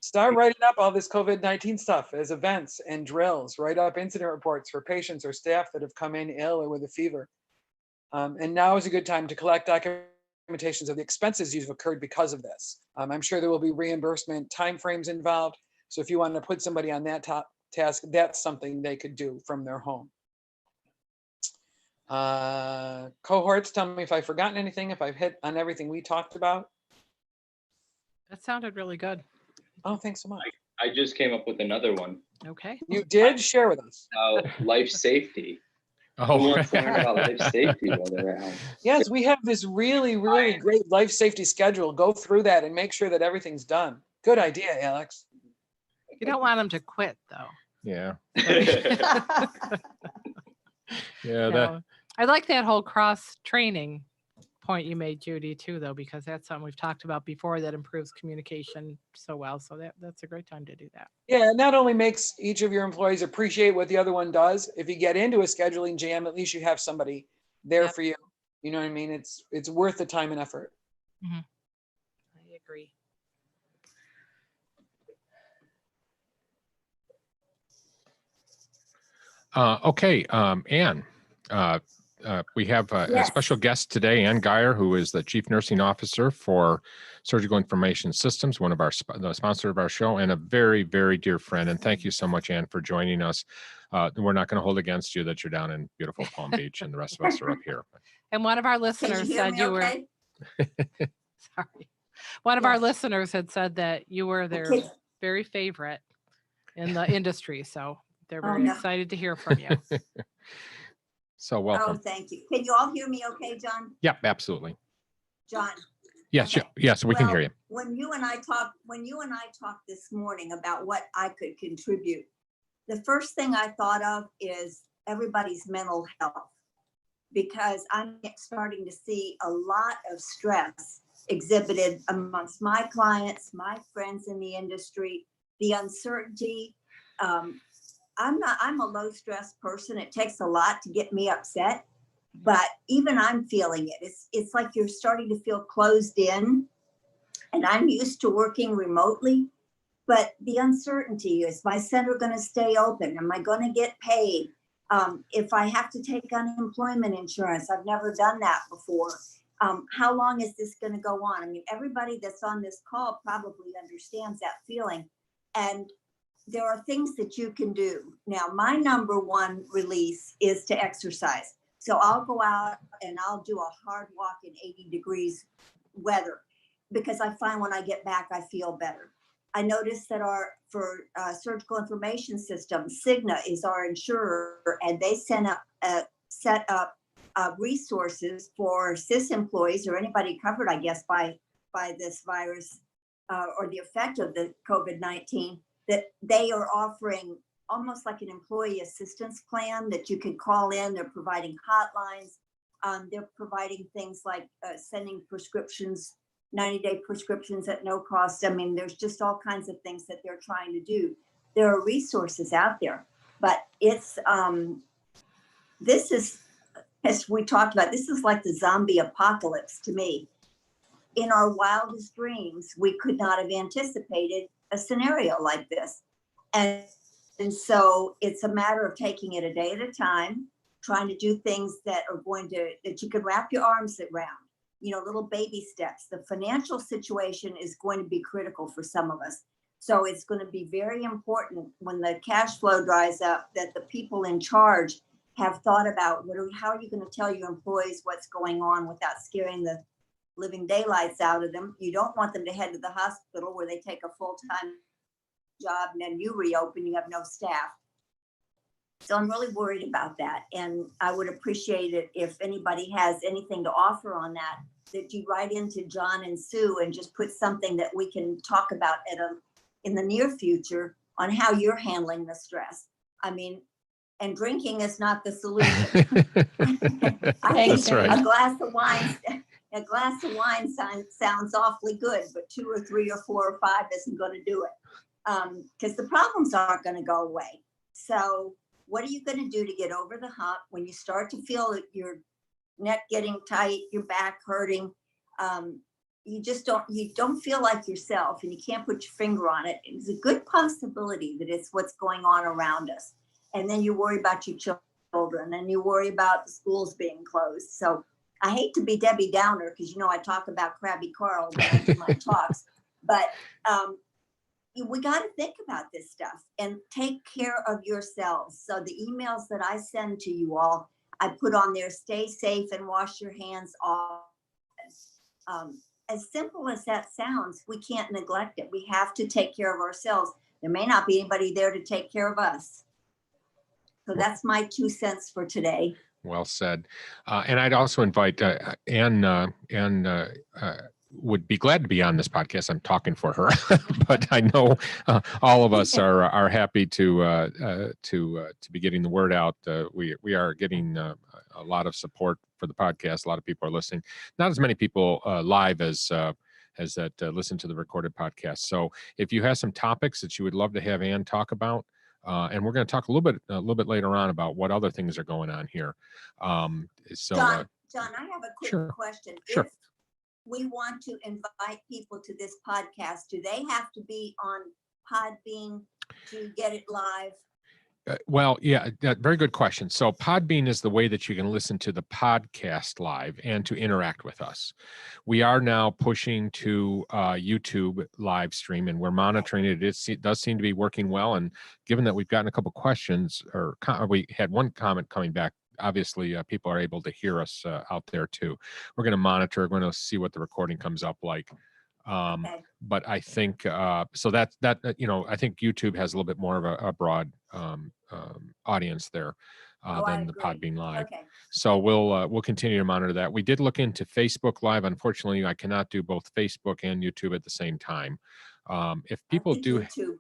Start writing up all this COVID-19 stuff as events and drills. Write up incident reports for patients or staff that have come in ill or with a fever. And now is a good time to collect documentations of the expenses you've occurred because of this. I'm sure there will be reimbursement timeframes involved. So if you want to put somebody on that task, that's something they could do from their home. Cohorts, tell me if I've forgotten anything, if I've hit on everything we talked about.
That sounded really good.
Oh, thanks so much.
I just came up with another one.
Okay.
You did share with us.
Life safety. Who
Oh,
wants to learn about life safety while they're at home?
Yes, we have this really, really great life safety schedule. Go through that and make sure that everything's done. Good idea, Alex.
You don't want them to quit, though.
yeah. Yeah,
No. I like that whole cross training point you made, Judy, too, though, because that's something we've talked about before that improves communication so well. So that's a great time to do that.
Yeah, it not only makes each of your employees appreciate what the other one does, if you get into a scheduling jam, at least you have somebody there
Yep.
for you. You know what I mean? It's worth the time and effort.
I agree.
Okay, Ann, we have a
Yes.
special guest today, Ann Geier, who is the Chief Nursing Officer for Surgical Information Systems, one of our the sponsor of our show, and a very, very dear friend. And thank you so much, Ann, for joining us. We're not going to hold against you that you're down in beautiful Palm Beach, and the rest of us are up here.
And one of our
Can you
listeners
hear
said
me
you
okay?
were, sorry. One of our
Yes.
listeners had said that you were their
Okay.
very favorite in the industry. So they're
Oh,
very
no.
excited to hear from you.
So
Oh,
welcome.
thank you. Can you all hear me okay, John?
Yep, absolutely.
John?
Yes,
Okay.
yes, we can hear you.
When you and I talked this morning about what I could contribute, the first thing I thought of is everybody's mental health, because I'm starting to see a lot of stress exhibited amongst my clients, my friends in the industry, the uncertainty. I'm a low stress person. It takes a lot to get me upset, but even I'm feeling it. It's like you're starting to feel closed in, and I'm used to working remotely, but the uncertainty, is my center going to stay open? Am I going to get paid? If I have to take unemployment insurance, I've never done that before. How long is this going to go on? I mean, everybody that's on this call probably understands that feeling. And there are things that you can do. Now, my number one release is to exercise. So I'll go out and I'll do a hard walk in 80 degrees weather, because I find when I get back, I feel better. I noticed that for surgical information system, Cigna is our insurer, and they set up resources for CIS employees or anybody covered, I guess, by this virus or the effect of the COVID-19, that they are offering almost like an employee assistance plan that you can call in. They're providing hotlines. They're providing things like sending prescriptions, 90-day prescriptions at no cost. I mean, there's just all kinds of things that they're trying to do. There are resources out there, but it's, this is, as we talked about, this is like the zombie apocalypse to me. In our wildest dreams, we could not have anticipated a scenario like this. And so it's a matter of taking it a day at a time, trying to do things that you can wrap your arms around, little baby steps. The financial situation is going to be critical for some of us. So it's going to be very important when the cash flow dries up that the people in charge have thought about how are you going to tell your employees what's going on without scaring the living daylights out of them. You don't want them to head to the hospital where they take a full-time job and then you reopen, you have no staff. So I'm really worried about that. And I would appreciate it if anybody has anything to offer on that you write into John and Sue and just put something that we can talk about in the near future on how you're handling the stress. I mean, and drinking is not the solution. I think
That's right.
a glass of wine sounds awfully good, but 2 or 3 or 4 or 5 isn't going to do it, because the problems aren't going to go away. So what are you going to do to get over the hump when you start to feel your neck getting tight, your back hurting? You don't feel like yourself, and you can't put your finger on it. It's a good possibility that it's what's going on around us. And then you worry about your children, and you worry about the schools being closed. So I hate to be Debbie Downer, because I talk about Krabby Carl when I do my talks, but we got to think about this stuff and take care of yourselves. So the emails that I send to you all, I put on there, stay safe and wash your hands often. As simple as that sounds, we can't neglect it. We have to take care of ourselves. There may not be anybody there to take care of us. So that's my 2 cents for today.
Well said. And I'd also invite Ann would be glad to be on this podcast. I'm talking for her, but I know all of us are happy to be getting the word out. We are getting a lot of support for the podcast. A lot of people are listening. Not as many people live as that listen to the recorded podcast. So if you have some topics that you would love to have Ann talk about, and we're going to talk a little bit later on about what other things are going on here.
John, I have a quick
Sure.
question.
Sure.
If we want to invite people to this podcast, do they have to be on Podbean to get it live?
Well, yeah, very good question. So Podbean is the way that you can listen to the podcast live and to interact with us. We are now pushing to YouTube live stream, and we're monitoring it. It does seem to be working well. And given that we've gotten a couple questions, or we had one comment coming back, obviously people are able to hear us out there too. We're going to monitor. We're going to see what the recording comes up like.
Okay.
But I think so that I think YouTube has a little bit more of a broad audience there than the Podbean Live.
Okay.
So we'll continue to monitor that. We did look into Facebook Live. Unfortunately, I cannot do both Facebook and YouTube at the same time. If people do,
YouTube,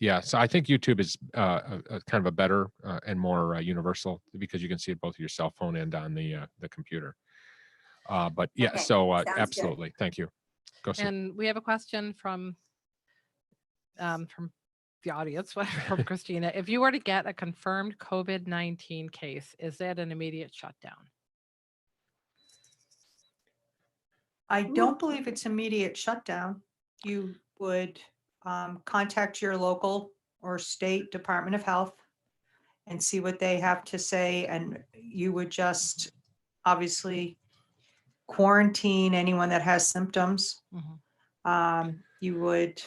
yeah. So I think YouTube is a kind of a better and more universal, because you can see it both your cell phone and on the computer. But yeah,
Okay,
so
sounds
absolutely, thank you. Go Sue.
And we have a question from the audience, from Christina. If you were to get a confirmed COVID-19 case, is that an immediate shutdown?
I don't believe it's immediate shutdown. You would contact your local or state Department of Health and see what they have to say. And you would just obviously quarantine anyone that has symptoms.
Mhm.
You would,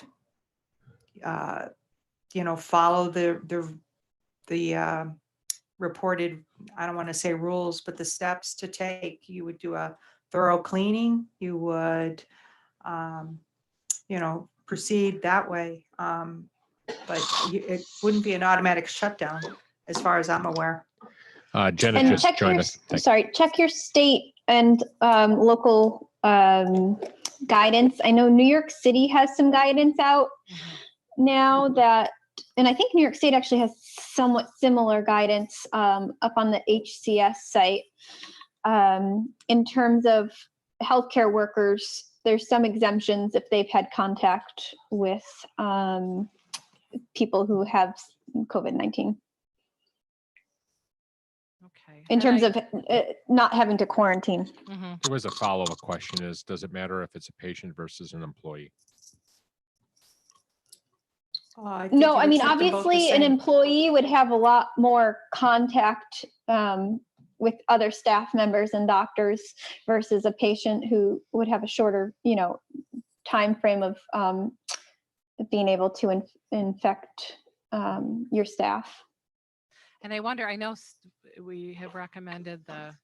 follow the reported, I don't want to say rules, but the steps to take. You would do a thorough cleaning. You would, proceed that way. But it wouldn't be an automatic shutdown, as far as I'm aware.
Jenna
And
just
check
joined
your,
us. Thank-
check your state and local guidance. I know New York City has some guidance out now and I think New York State actually has somewhat similar guidance up on the HCS site. In terms of healthcare workers, there's some exemptions if they've had contact with people who have COVID-19.
Okay.
In
And
terms of not having to quarantine.
Mhm.
There was a follow-up question: does it matter if it's a patient versus an employee?
No, I mean, obviously an employee would have a lot more contact with other staff members and doctors versus a patient who would have a shorter, time frame of being able to infect your staff.
And I wonder, I know we have recommended the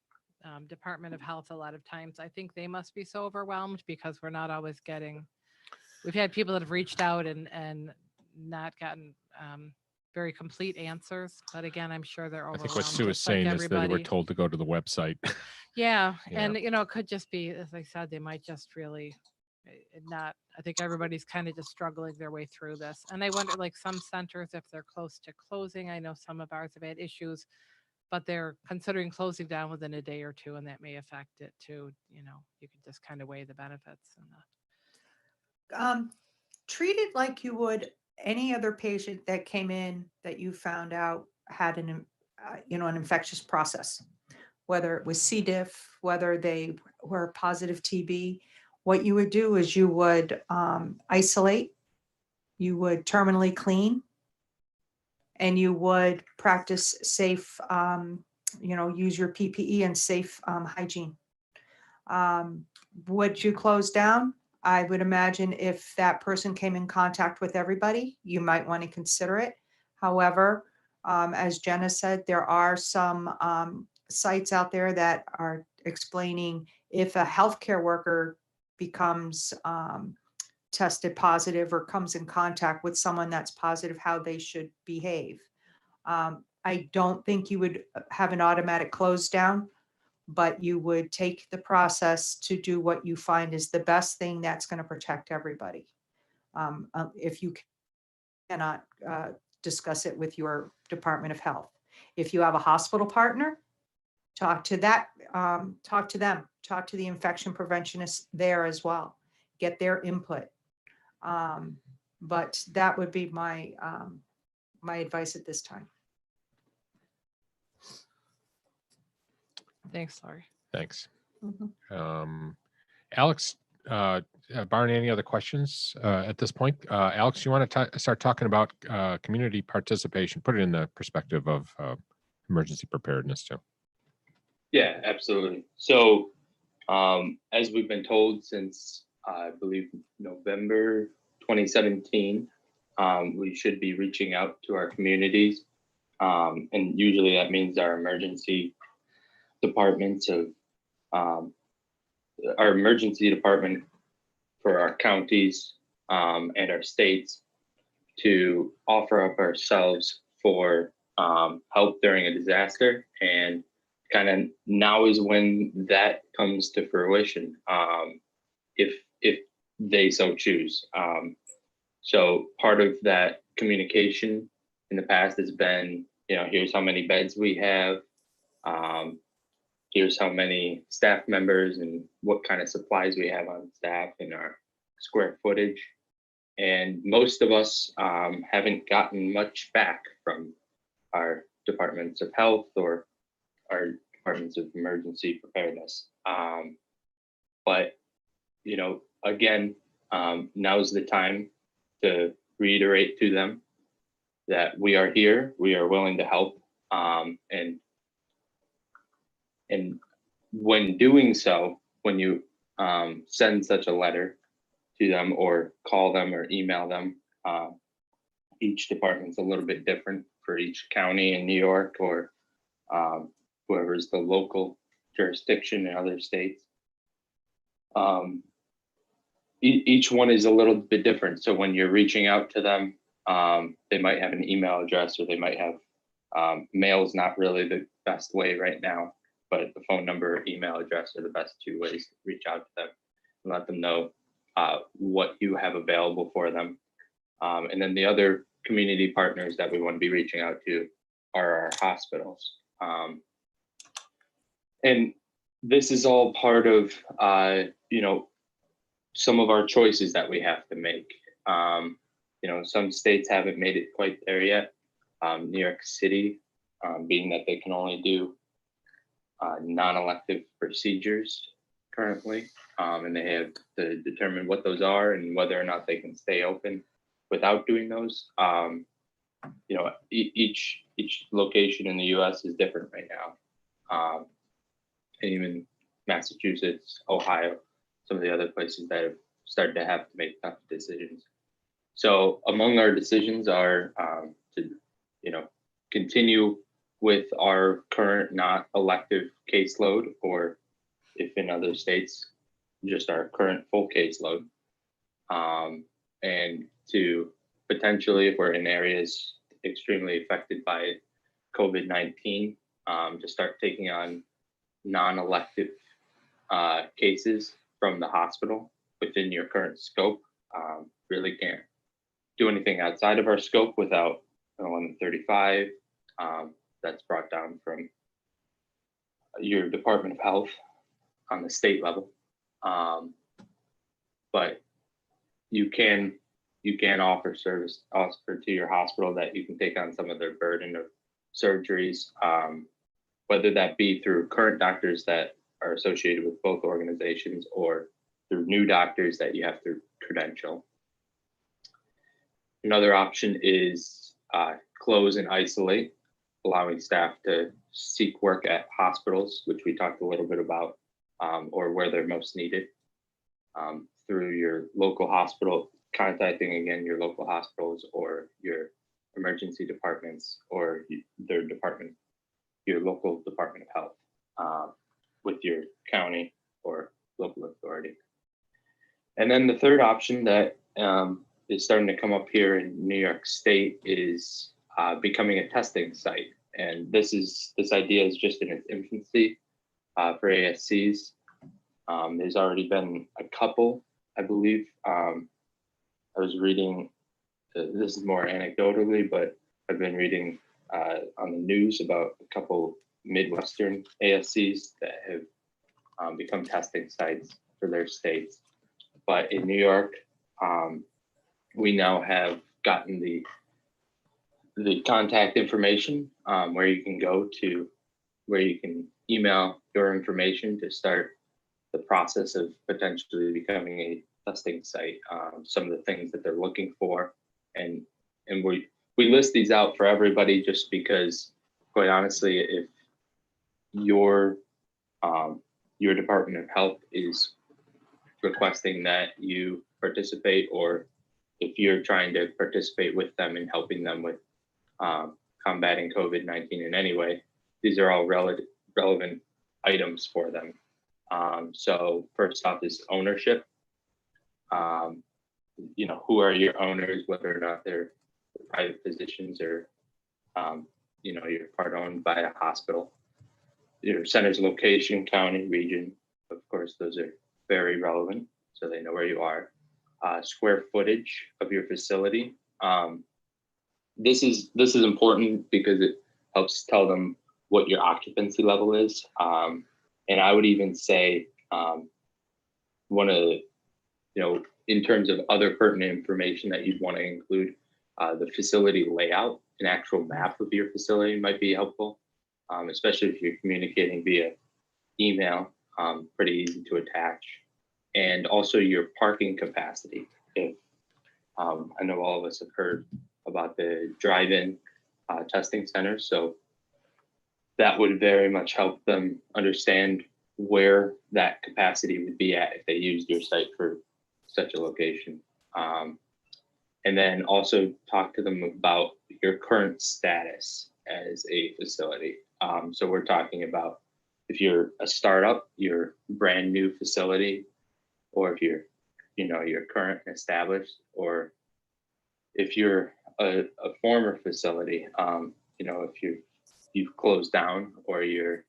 Department of Health a lot of times. I think they must be so overwhelmed because we're not always we've had people that have reached out and not gotten very complete answers. But again, I'm sure they're
I
overwhelmed.
think what Sue is
just like
saying is that they were
everybody.
told to go to the website.
Yeah.
Yeah.
And, it could just be, as I said, they might just really I think everybody's kind of just struggling their way through this. And I wonder, like some centers, if they're close to closing, I know some of ours have had issues, but they're considering closing down within a day or two, and that may affect it too. You can just kind of weigh the benefits. And
treat it like you would any other patient that came in that you found out had an infectious process, whether it was C. diff, whether they were positive TB. What you would do is you would isolate, you would terminally clean, and you would practice safe, use your PPE and safe hygiene. Would you close down? I would imagine if that person came in contact with everybody, you might want to consider it. However, as Jenna said, there are some sites out there that are explaining if a healthcare worker becomes tested positive or comes in contact with someone that's positive, how they should behave. I don't think you would have an automatic close down. but you would take the process to do what you find is the best thing that's going to protect everybody. If you cannot discuss it with your Department of Health. If you have a hospital partner, talk to them, talk to the infection preventionists there as well, get their input. But that would be my advice at this time.
Thanks, Lori.
Thanks.
Mhm.
Alex, barring any other questions at this point, Alex, you want to start talking about community participation, put it in the perspective of emergency preparedness too.
Yeah, absolutely. So as we've been told since I believe November 2017, we should be reaching out to our communities. And usually that means our emergency departments of our emergency department for our counties and our states to offer up ourselves for help during a disaster. And kind of now is when that comes to fruition, if they so choose. So part of that communication in the past has been, here's how many beds we have. Here's how many staff members and what kind of supplies we have on staff and our square footage. And most of us haven't gotten much back from our departments of health or our departments of emergency preparedness. But, again, now's the time to reiterate to them that we are here, we are willing to help. And when doing so, when you send such a letter to them or call them or email them, each department's a little bit different for each county in New York or whoever is the local jurisdiction in other states. Each one is a little bit different. So when you're reaching out to them, they might have an email address or they might have mail is not really the best way right now, but the phone number or email address are the best two ways to reach out to them and let them know what you have available for them. And then the other community partners that we want to be reaching out to are our hospitals. And this is all part of, some of our choices that we have to make. Some states haven't made it quite there yet. New York City, being that they can only do non-elective procedures currently, and they have to determine what those are and whether or not they can stay open without doing those. Each location in the U.S. is different right now, and even Massachusetts, Ohio, some of the other places that have started to have to make tough decisions. So among our decisions are to, continue with our current not elective caseload, or if in other states, just our current full caseload, and to potentially, if we're in areas extremely affected by COVID-19, to start taking on non-elective cases from the hospital within your current scope. Really can't do anything outside of our scope without 1135. That's brought down from your Department of Health on the state level. But you can offer to your hospital that you can take on some of their burden of surgeries, whether that be through current doctors that are associated with both organizations or through new doctors that you have to credential. Another option is close and isolate, allowing staff to seek work at hospitals, which we talked a little bit about, or where they're most needed, through your local hospital, contacting again your local hospitals or your emergency departments or your local Department of Health with your county or local authority. And then the third option that is starting to come up here in New York State is becoming a testing site. And this idea is just in its infancy. for ASCs. There's already been a couple, I believe. I was reading, this is more anecdotally, but I've been reading on the news about a couple Midwestern ASCs that have become testing sites for their states. But in New York, we now have gotten the contact information where you can go to, where you can email your information to start the process of potentially becoming a testing site. Some of the things that they're looking for, and we list these out for everybody just because, quite honestly, if your Department of Health is requesting that you participate, or if you're trying to participate with them in helping them with combating COVID-19 in any way, these are all relevant items for them. So first off is ownership. Who are your owners, whether or not they're private physicians or, you're part owned by a hospital. Your center's location, county, region, of course, those are very relevant, so they know where you are. Square footage of your facility. This is important because it helps tell them what your occupancy level is. And I would even say one of the, in terms of other pertinent information that you'd want to include, the facility layout, an actual map of your facility might be helpful, especially if you're communicating via email, pretty easy to attach. And also your parking capacity. If I know all of us have heard about the drive-in testing centers, so that would very much help them understand where that capacity would be at if they used your site for such a location. And then also talk to them about your current status as a facility. So we're talking about if you're a startup, your brand new facility, or if you're, you're current and established, or if you're a former facility, if you've closed down or you're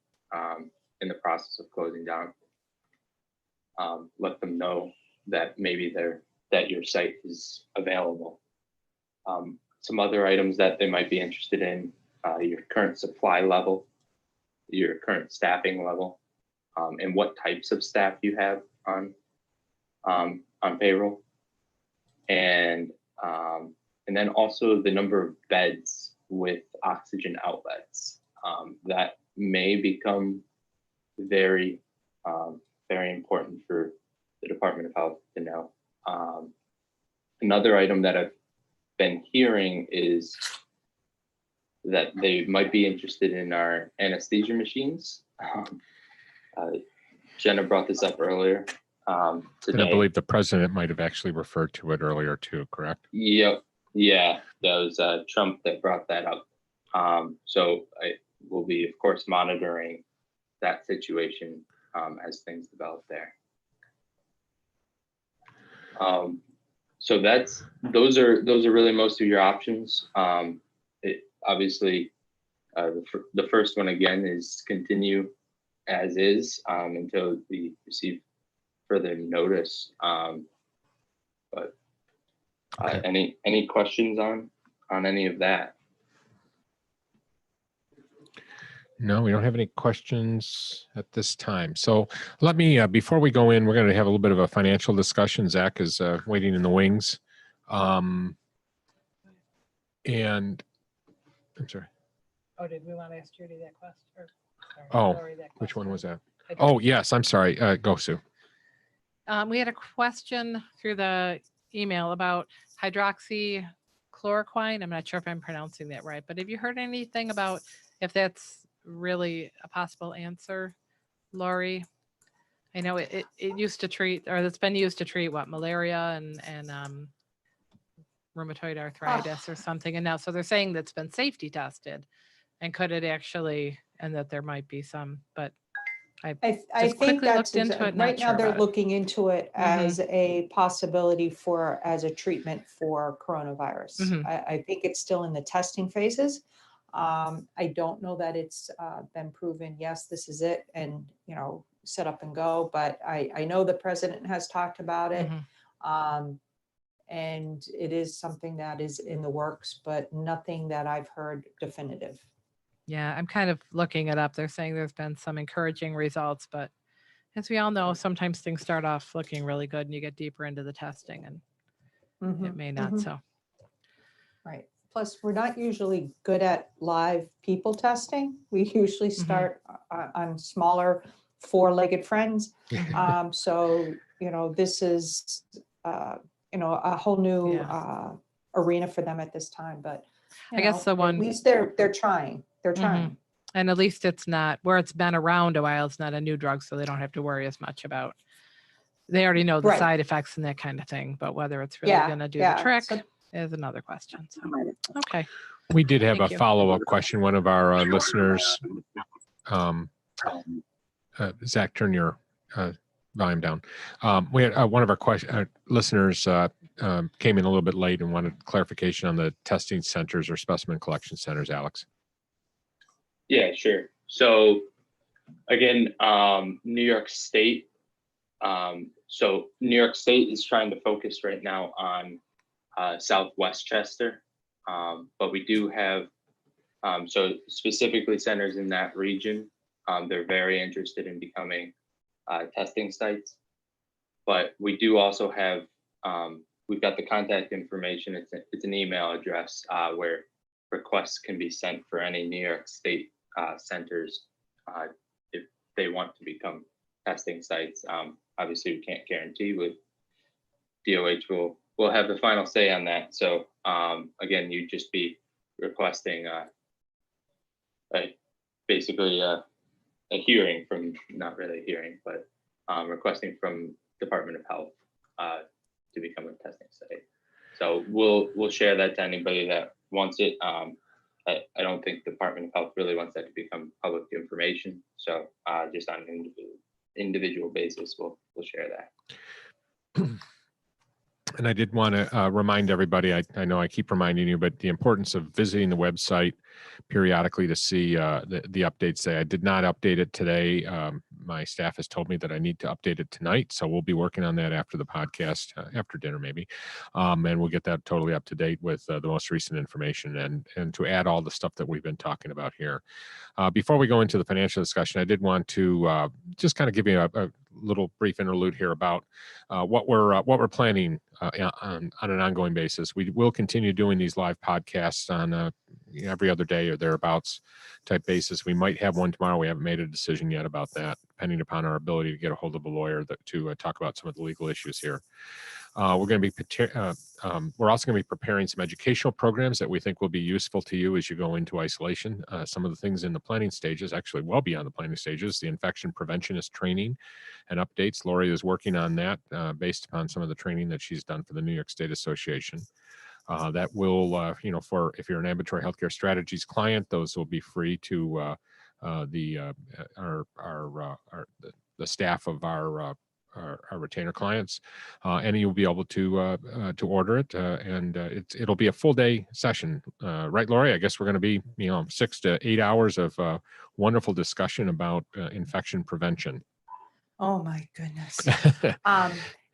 in the process of closing down, let them know that maybe that your site is available. Some other items that they might be interested in, your current supply level, your current staffing level, and what types of staff you have on payroll, and then also the number of beds with oxygen outlets. That may become very, very important for the Department of Health to know. Another item that I've been hearing is that they might be interested in our anesthesia machines. Jenna brought this up earlier today.
And I believe the president might have actually referred to it earlier too, correct?
Yep. Yeah, that was Trump that brought that up. So I will be, of course, monitoring that situation as things develop there. So those are really most of your options. Obviously, the first one again is continue as is until we receive further notice. But
Okay.
any questions on any of that?
No, we don't have any questions at this time. So let me, before we go in, we're going to have a little bit of a financial discussion. Zach is waiting in the wings. And I'm sorry.
Oh, did we want to ask Judy that question?
Oh, which one was that? Oh, yes, I'm sorry. Go, Sue.
We had a question through the email about hydroxychloroquine. I'm not sure if I'm pronouncing that right, but have you heard anything about if that's really a possible answer, Lori? I know it used to treat, or it's been used to treat what, malaria and rheumatoid arthritis or something. And now, so they're saying that's been safety tested, and could it actually, and that there might be some, but I
I think that's
looked into it. not
right now
sure
they're
about it.
looking into it
Mhm.
as a possibility as a treatment for coronavirus.
Mhm.
I think it's still in the testing phases. I don't know that it's been proven, yes, this is it, and, set up and go, but I know the president has talked about it.
Mhm.
And it is something that is in the works, but nothing that I've heard definitive.
Yeah, I'm kind of looking it up. They're saying there's been some encouraging results, but as we all know, sometimes things start off looking really good and you get deeper into the testing and it may not. So,
Right. Plus, we're not usually good at live people testing. We usually start on smaller four-legged friends. So, this is, a whole new arena for them at this time. But
I guess the one,
at least they're trying. They're trying.
And at least it's not where it's been around a while. It's not a new drug, so they don't have to worry as much about. They already know the side effects and that kind of thing, but whether it's really going to do the trick is another question. So, okay.
We did have a follow-up question. One of our listeners, Zach, turn your volume down. We had one of our listeners came in a little bit late and wanted clarification on the testing centers or specimen collection centers, Alex.
Yeah, sure. So again, New York State. So New York State is trying to focus right now on Southwestchester, but we do have, so specifically centers in that region. They're very interested in becoming testing sites, but we do also have, we've got the contact information. It's an email address where requests can be sent for any New York State centers if they want to become testing sites. Obviously, we can't guarantee, with DOH will have the final say on that. So again, you'd just be requesting basically a hearing from, not really a hearing, but requesting from Department of Health to become a testing site. So we'll share that to anybody that wants it. I don't think the Department of Health really wants that to become public information. So just on an individual basis, we'll share that.
And I did want to remind everybody, I know I keep reminding you, but the importance of visiting the website periodically to see the updates. I did not update it today. My staff has told me that I need to update it tonight. So we'll be working on that after the podcast, after dinner maybe. And we'll get that totally up to date with the most recent information and to add all the stuff that we've been talking about here. Before we go into the financial discussion, I did want to just kind of give you a little brief interlude here about what we're planning on an ongoing basis. We will continue doing these live podcasts on every other day or thereabouts type basis. We might have one tomorrow. We haven't made a decision yet about that, depending upon our ability to get a hold of a lawyer to talk about some of the legal issues here. We're going to be we're also going to be preparing some educational programs that we think will be useful to you as you go into isolation. Some of the things in the planning stages, actually well beyond the planning stages, the infection preventionist training and updates. Lori is working on that based upon some of the training that she's done for the New York State Association. That will, for if you're an ambulatory healthcare strategies client, those will be free to the staff of our retainer clients, and you'll be able to order it, and it'll be a full day session, right, Lori? I guess we're going to be 6 to 8 hours of wonderful discussion about infection prevention.
Oh my goodness.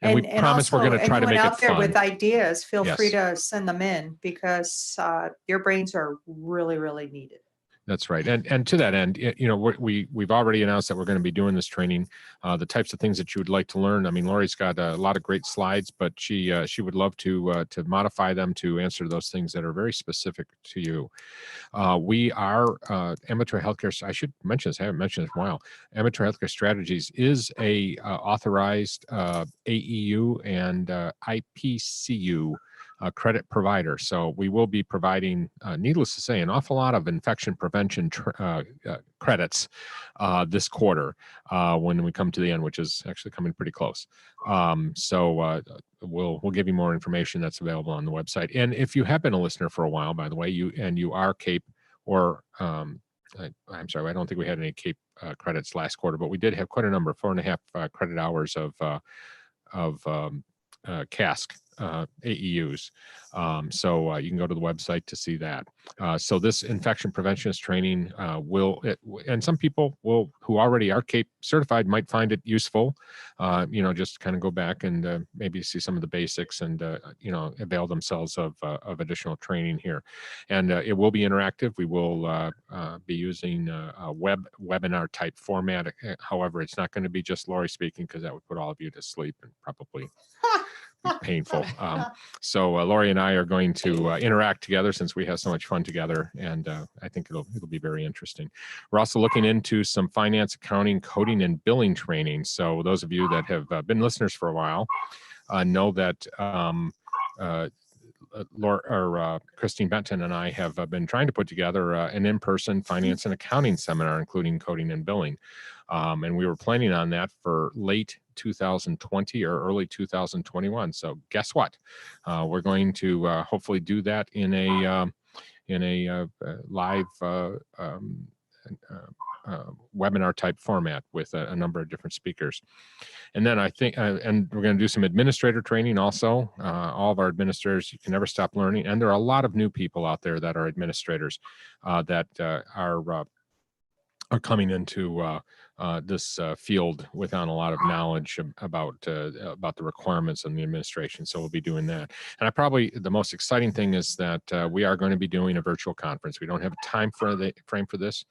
And we promise we're going to try to make it
out there
fun.
with ideas, feel
Yes.
free to send them in, because your brains are really, really needed.
That's right. And to that end, we've already announced that we're going to be doing this training. The types of things that you would like to learn. I mean, Lori's got a lot of great slides, but she would love to modify them to answer those things that are very specific to you. We are ambulatory healthcare. I should mention this. I haven't mentioned this in a while. Ambulatory healthcare strategies is a authorized AEU and IPCU credit provider. So we will be providing, needless to say, an awful lot of infection prevention credits this quarter when we come to the end, which is actually coming pretty close. So we'll give you more information that's available on the website. And if you have been a listener for a while, by the way, you are CAPE, or I'm sorry, I don't think we had any CAPE credits last quarter, but we did have quite a number, 4.5 credit hours of CASC AEUs. So you can go to the website to see that. So this infection preventionist training and some people who already are certified might find it useful, just kind of go back and maybe see some of the basics and, avail themselves of additional training here. And it will be interactive. We will be using a webinar type format. However, it's not going to be just Lori speaking, because that would put all of you to sleep and probably painful. So Lori and I are going to interact together, since we have so much fun together, and I think it'll be very interesting. We're also looking into some finance, accounting, coding, and billing training. So those of you that have been listeners for a while know that Christine Benton and I have been trying to put together an in-person finance and accounting seminar, including coding and billing. And we were planning on that for late 2020 or early 2021. So guess what? We're going to hopefully do that in a live webinar type format with a number of different speakers. And then I think, and we're going to do some administrator training also. All of our administrators, you can never stop learning. And there are a lot of new people out there that are administrators that are coming into this field without a lot of knowledge about the requirements and the administration. So we'll be doing that. And the most exciting thing is that we are going to be doing a virtual conference. We don't have a time frame for this,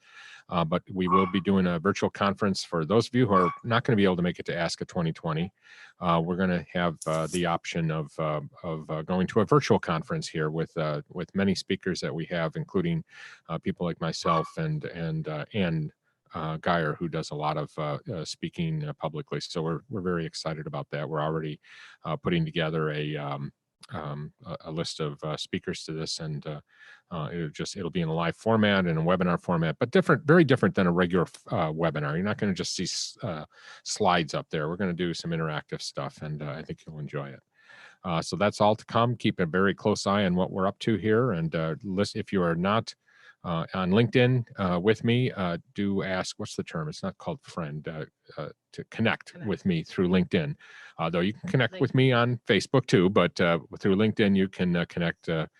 but we will be doing a virtual conference for those of you who are not going to be able to make it to ASCA 2020. We're going to have the option of going to a virtual conference here with many speakers that we have, including people like myself and Ann Geier, who does a lot of speaking publicly. So we're very excited about that. We're already putting together a list of speakers to this, and it'll be in a live format and a webinar format, but very different than a regular webinar. You're not going to just see slides up there. We're going to do some interactive stuff, and I think you'll enjoy it. So that's all to come. Keep a very close eye on what we're up to here, and if you are not on LinkedIn with me, do ask, what's the term? It's not called friend, to connect with me through LinkedIn. Though you can connect with me on Facebook too, but through LinkedIn, you can connect with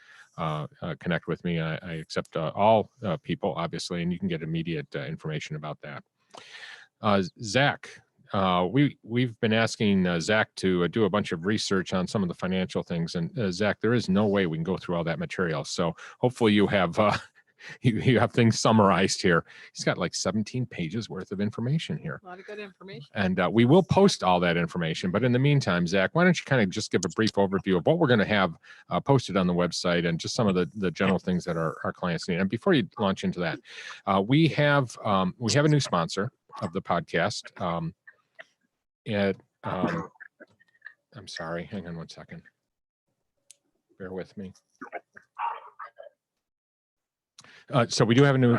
me. I accept all people, obviously, and you can get immediate information about that. Zach, we've been asking Zach to do a bunch of research on some of the financial things, and Zach, there is no way we can go through all that material. So hopefully you have you have things summarized here. He's got like 17 pages worth of information here.
A lot of good information.
And we will post all that information. But in the meantime, Zach, why don't you kind of just give a brief overview of what we're going to have posted on the website, and just some of the general things that our clients need. And before you launch into that, we have a new sponsor of the podcast. I'm sorry, hang on one second. Bear with me. So we do have a new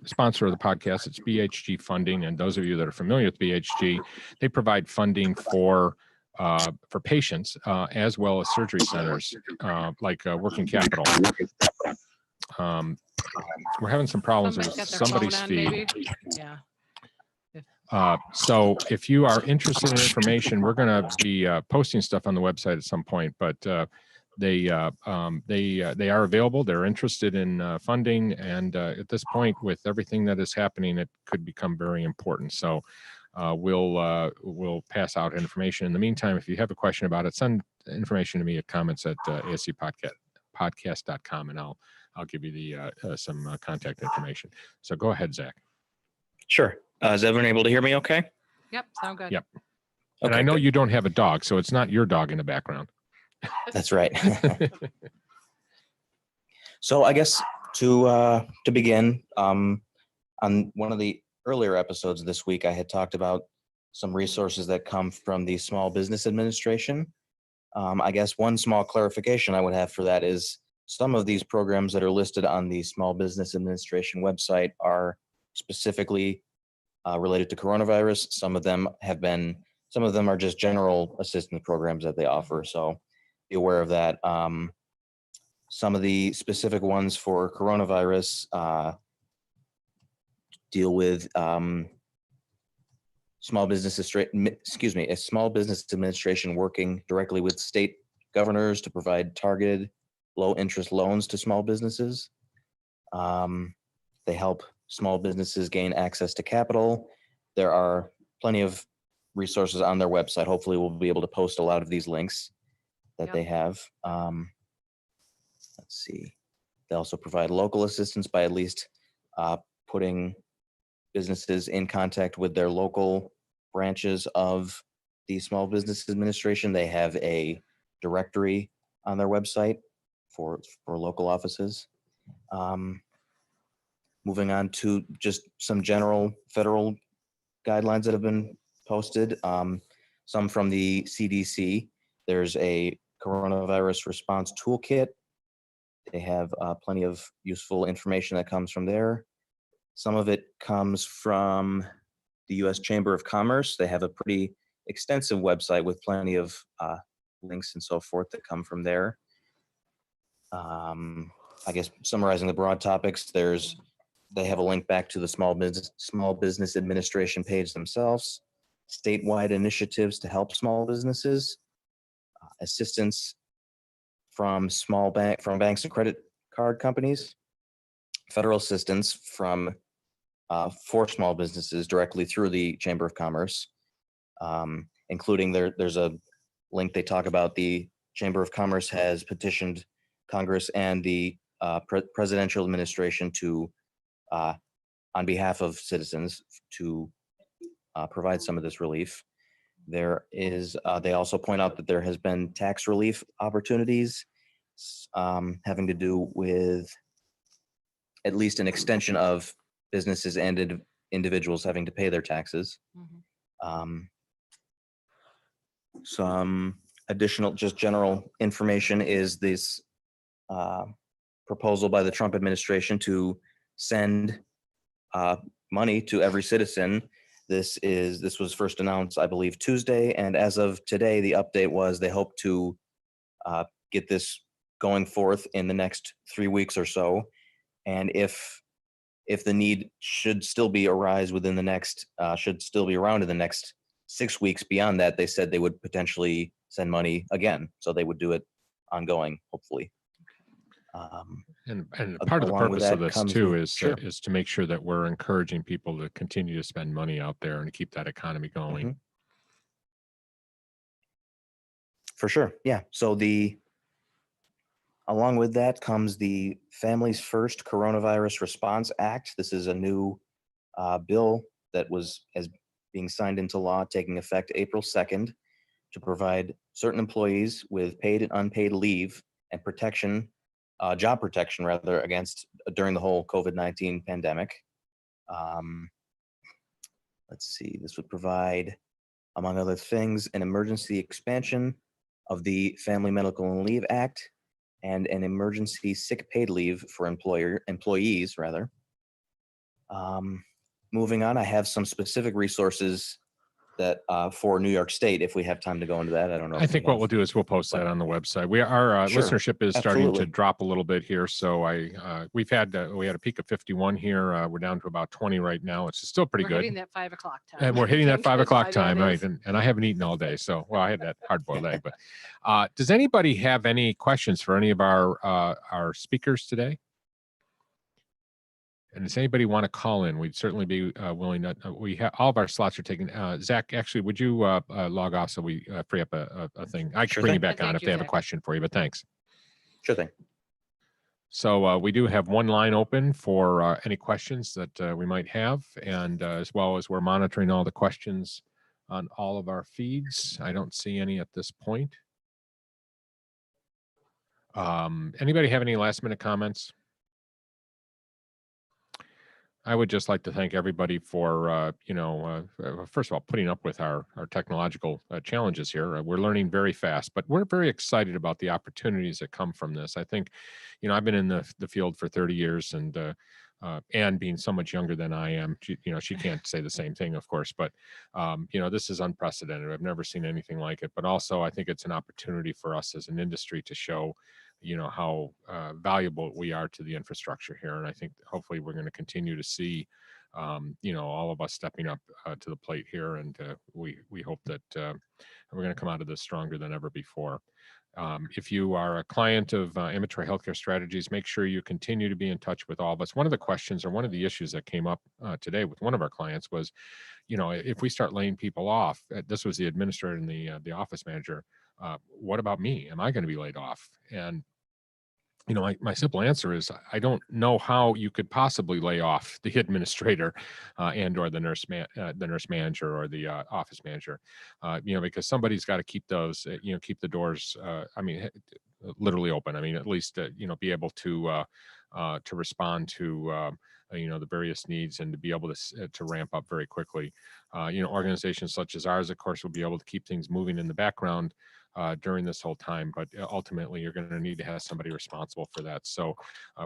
sponsor of the podcast. It's BHG Funding, and those of you that are familiar with BHG, they provide funding for patients as well as surgery centers, like working capital. We're having some problems with somebody's feed.
Yeah.
So if you are interested in information, we're going to be posting stuff on the website at some point, but they are available. They're interested in funding, and at this point, with everything that is happening, it could become very important. So we'll pass out information. In the meantime, if you have a question about it, send information to me at comments@ascpodcast.com, and I'll give you some contact information. So go ahead, Zach.
Sure. Is everyone able to hear me okay?
Yep, sound good.
Yep. And I know you don't have a dog, so it's not your dog in the background.
That's right. So I guess to begin, on one of the earlier episodes this week, I had talked about some resources that come from the Small Business Administration. I guess one small clarification I would have for that is some of these programs that are listed on the Small Business Administration website are specifically related to coronavirus. Some of them are just general assistance programs that they offer. So be aware of that. Some of the specific ones for coronavirus deal with small business, a small business administration working directly with state governors to provide targeted low interest loans to small businesses. They help small businesses gain access to capital. There are plenty of resources on their website. Hopefully we'll be able to post a lot of these links that
Yep.
they have. Let's see. They also provide local assistance by at least putting businesses in contact with their local branches of the Small Business Administration. They have a directory on their website for local offices. Moving on to just some general federal guidelines that have been posted. Some from the CDC. There's a coronavirus response toolkit. They have plenty of useful information that comes from there. Some of it comes from the U.S. Chamber of Commerce. They have a pretty extensive website with plenty of links and so forth that come from there. I guess summarizing the broad topics, they have a link back to the Small Business Administration page themselves, statewide initiatives to help small businesses, assistance from banks and credit card companies, federal assistance for small businesses directly through the Chamber of Commerce, including there's a link they talk about. The Chamber of Commerce has petitioned Congress and the presidential administration to, on behalf of citizens, to provide some of this relief. They also point out that there has been tax relief opportunities having to do with at least an extension of businesses and individuals having to pay their taxes. Some additional just general information is this proposal by the Trump administration to send money to every citizen. This was first announced, I believe, Tuesday, and as of today, the update was they hope to get this going forth in the next 3 weeks or so. And if the need should still be around in the next 6 weeks beyond that, they said they would potentially send money again. So they would do it ongoing, hopefully.
And part of the
along with
purpose of
that
this
comes
too
the-
is
Sure.
is to make sure that we're encouraging people to continue to spend money out there and to keep that economy going.
For sure, yeah. So along with that comes the Families First Coronavirus Response Act. This is a new bill that as being signed into law, taking effect April 2nd, to provide certain employees with paid and unpaid leave and protection, job protection rather, during the whole COVID-19 pandemic. Let's see, this would provide, among other things, an emergency expansion of the Family Medical and Leave Act and an emergency sick paid leave for employees rather. Moving on, I have some specific resources that for New York State, if we have time to go into that. I don't know.
I think what we'll do is we'll post that on the website. Our
Sure.
listenership is starting to
Absolutely.
drop a little bit here. So we had a peak of 51 here. We're down to about 20 right now. It's still pretty
We're
good.
hitting that 5 o'clock time.
And we're hitting that 5 o'clock time, right?
Is.
And I haven't eaten all day. So, well, I had that hard-boiled egg. But does anybody have any questions for any of our speakers today? And does anybody want to call in? We'd certainly be willing to. We have all of our slots are taken. Zach, actually, would you log off so we free up a thing? I can
Sure
bring you
thing.
back on
Thank
if
you,
they have a
Zach.
question for you. But thanks.
Sure thing.
So we do have one line open for any questions that we might have, and as well as we're monitoring all the questions on all of our feeds. I don't see any at this point. Anybody have any last minute comments? I would just like to thank everybody for, first of all, putting up with our technological challenges here. We're learning very fast, but we're very excited about the opportunities that come from this. I think, I've been in the field for 30 years, and Ann being so much younger than I am, she can't say the same thing, of course, but, this is unprecedented. I've never seen anything like it, but also I think it's an opportunity for us as an industry to show how valuable we are to the infrastructure here. And I think hopefully we're going to continue to see all of us stepping up to the plate here, and we hope that we're going to come out of this stronger than ever before. If you are a client of Ambulatory Healthcare Strategies, make sure you continue to be in touch with all of us. One of the questions, or one of the issues that came up today with one of our clients was, if we start laying people off, this was the administrator and the office manager, what about me? Am I going to be laid off? And my simple answer is I don't know how you could possibly lay off the administrator and or the nurse manager or the office manager, because somebody's got to keep those, keep the doors, literally open. At least, be able to respond to, the various needs, and to be able to ramp up very quickly. Organizations such as ours, of course, will be able to keep things moving in the background during this whole time, but ultimately you're going to need to have somebody responsible for that. So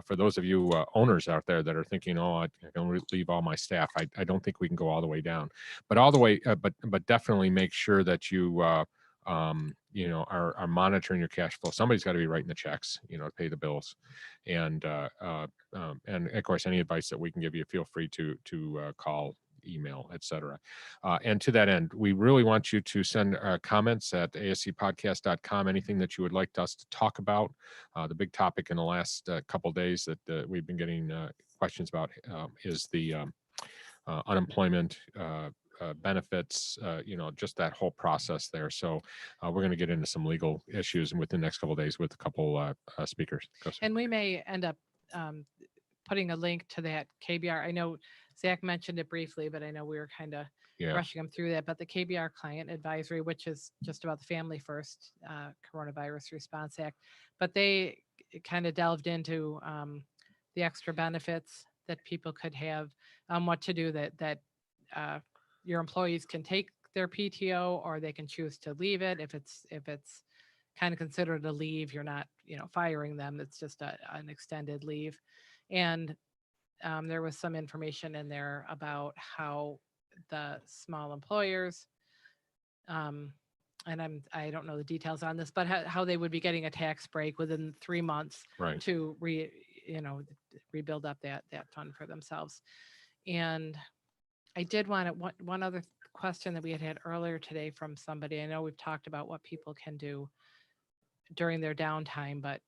for those of you owners out there that are thinking, I can leave all my staff, I don't think we can go all the way down, but but definitely make sure that you are monitoring your cash flow. Somebody's got to be writing the checks, to pay the bills, and of course, any advice that we can give you, feel free to call, email, etc. And to that end, we really want you to send comments at ascpodcast.com, anything that you would like us to talk about. The big topic in the last couple of days that we've been getting questions about is the unemployment benefits, just that whole process there. So we're going to get into some legal issues within the next couple of days with a couple speakers.
And we may end up putting a link to that KBR. I know Zach mentioned it briefly, but I know we were kind of rushing him through that. But the KBR Client Advisory, which is just about the Family First Coronavirus Response Act, but they kind of delved into the extra benefits that people could have, what to do that your employees can take their PTO, or they can choose to leave it. If it's kind of considered a leave, you're not, firing them. It's just an extended leave. And there was some information in there about how the small employers, and I don't know the details on this, but how they would be getting a tax break within 3 months to rebuild up that fund for themselves. And I did want one other question that we had earlier today from somebody. I know we've talked about what people can do during their downtime, but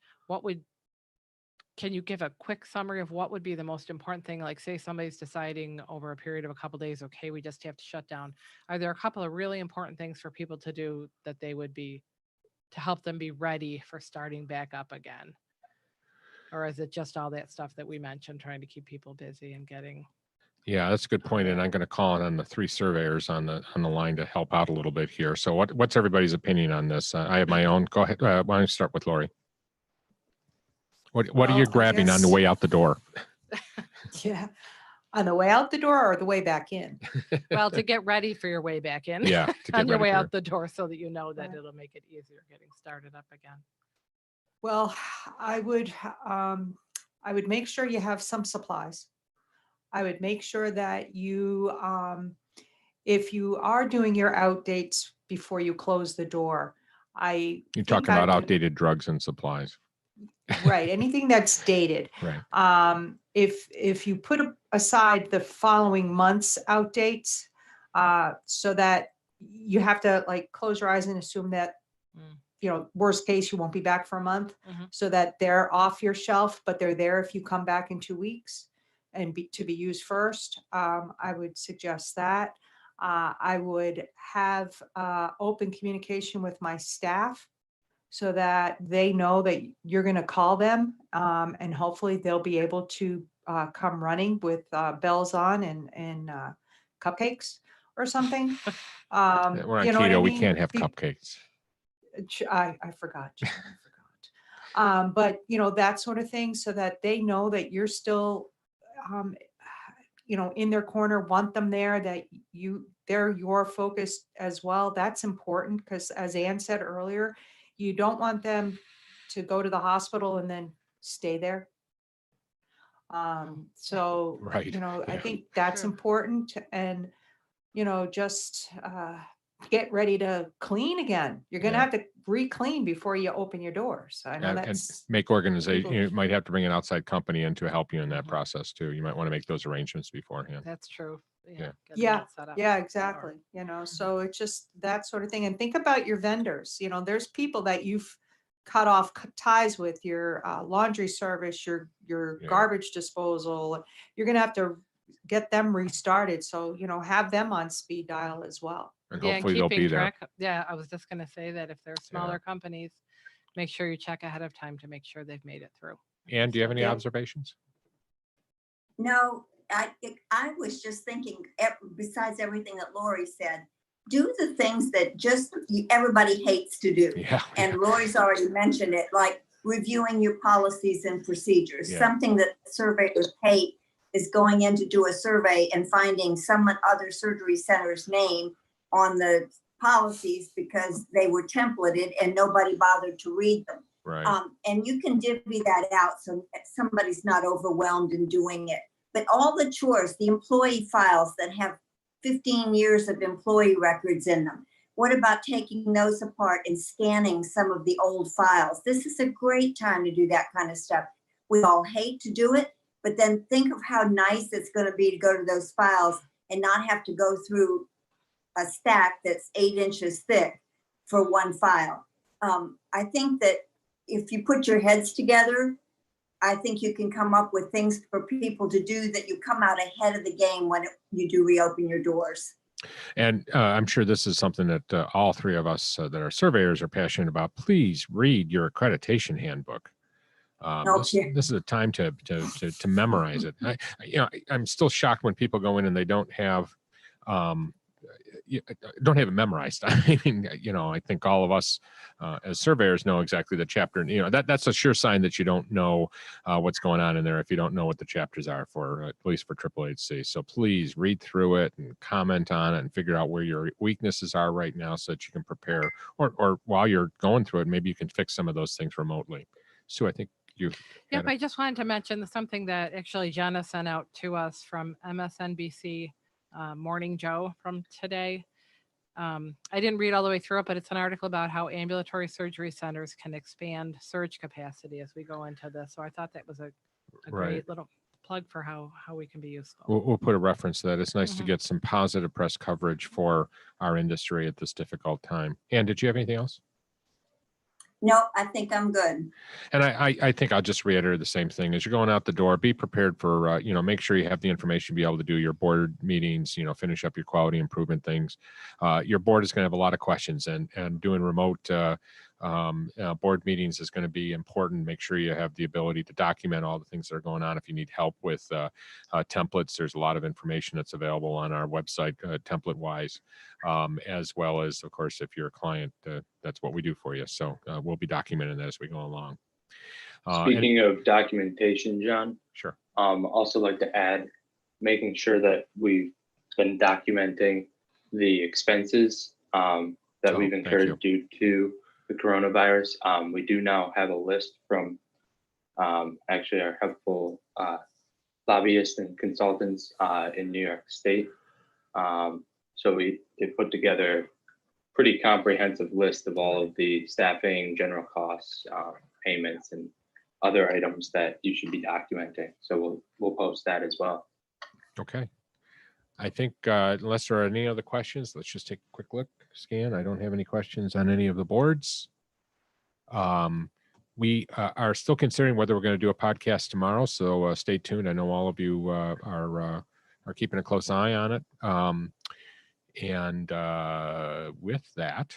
can you give a quick summary of what would be the most important thing? Like, say somebody's deciding over a period of a couple of days, okay, we just have to shut down. Are there a couple of really important things for people to do that they would be, to help them be ready for starting back up again? Or is it just all that stuff that we mentioned, trying to keep people busy and getting? Yeah, that's a good point. And I'm going to call on the three surveyors on the line to help out a little bit here. So what's everybody's opinion on this? I have my own. Go ahead. Why don't you start with Lori? What are you grabbing on the way out the door?
Yeah. On the way out the door or the way back in?
Well, to get ready for your way back in.
Yeah.
On your way out the door, so that it'll make it easier getting started up again.
Well, I would make sure you have some supplies. I would make sure that you, if you are doing your out dates before you close the door,
You're talking about outdated drugs and supplies.
Right. Anything that's dated.
Right.
If you put aside the following month's out dates, so that you have to close your eyes and assume that, worst case, you won't be back for a month, so that they're off your shelf, but they're there if you come back in 2 weeks and to be used first. I would suggest that. I would have open communication with my staff, so that they know that you're going to call them, and hopefully they'll be able to come running with bells on and cupcakes or something.
We're on keto. We can't have cupcakes.
I forgot. Jen, I forgot. But that sort of thing, so that they know that you're still, in their corner, want them there, that they're your focus as well. That's important, because as Ann said earlier, you don't want them to go to the hospital and then stay there.
Right.
I think that's important. And, get ready to clean again. You're going to
Yeah.
have to re-clean before you open your doors. I know
And
that's
make organization,
people-
you might have to bring an outside company in to help you in that
Mhm.
process too. You might want to make those arrangements beforehand.
That's true.
Yeah.
getting
Yeah,
that set up.
yeah, exactly. So it's just that sort of thing. And think about your vendors. There's people that you've cut off ties with, your laundry service, your
Yeah.
garbage disposal. You're going to have to get them restarted. So, have them on speed dial as well.
And
Yeah, and
hopefully they'll be
keeping
there.
track. Yeah, I was just going to say that if they're smaller companies, make sure you check ahead of time to make sure they've made it through.
Ann, do you have any
Yeah.
observations?
No, I was just thinking, besides everything that Lori said, do the things that just everybody hates to do.
Yeah.
And Lori's already mentioned it, like reviewing your policies and procedures.
Yeah.
Something that surveyors hate is going in to do a survey and finding some other surgery center's name on the policies because they were templated and nobody bothered to read them.
Right.
And you can divvy that out so somebody's not overwhelmed in doing it. But all the chores, the employee files that have 15 years of employee records in them, what about taking those apart and scanning some of the old files? This is a great time to do that kind of stuff. We all hate to do it, but then think of how nice it's going to be to go to those files and not have to go through a stack that's 8 inches thick for one file. I think that if you put your heads together, I think you can come up with things for people to do that you come out ahead of the game when you do reopen your doors.
And I'm sure this is something that all three of us that are surveyors are passionate about. Please read your accreditation handbook. This is a time to memorize it. I'm still shocked when people go in and they don't have it memorized. I mean, I think all of us as surveyors know exactly the chapter. That's a sure sign that you don't know what's going on in there if you don't know what the chapters are for, at least for HHC. So please read through it and comment on it and figure out where your weaknesses are right now so that you can prepare. Or while you're going through it, maybe you can fix some of those things remotely. Sue, I think you.
Yep, I just wanted to mention something that actually Jenna sent out to us from MSNBC. Morning Joe from today. I didn't read all the way through it, but it's an article about how ambulatory surgery centers can expand surge capacity as we go into this. So I thought that was a great little plug for how we can be useful.
We'll put a reference to that. It's nice to get some positive press coverage for our industry at this difficult time. Ann, did you have anything else?
No, I think I'm good.
And I think I'll just reiterate the same thing. As you're going out the door, be prepared for, make sure you have the information to be able to do your board meetings, finish up your quality improvement things. Your board is going to have a lot of questions, and doing remote board meetings is going to be important. Make sure you have the ability to document all the things that are going on. If you need help with templates, there's a lot of information that's available on our website template wise, as well as, of course, if you're a client, that's what we do for you. So we'll be documenting that as we go along.
Speaking of documentation, John,
sure.
Also like to add, making sure that we've been documenting the expenses that we've incurred due to the coronavirus. We do now have a list from actually our helpful lobbyists and consultants in New York State. So we did put together pretty comprehensive list of all of the staffing, general costs, payments, and other items that you should be documenting. So we'll post that as well.
Okay. I think unless there are any other questions, let's just take a quick look, scan. I don't have any questions on any of the boards. We are still considering whether we're going to do a podcast tomorrow, so stay tuned. I know all of you are keeping a close eye on it. And with that,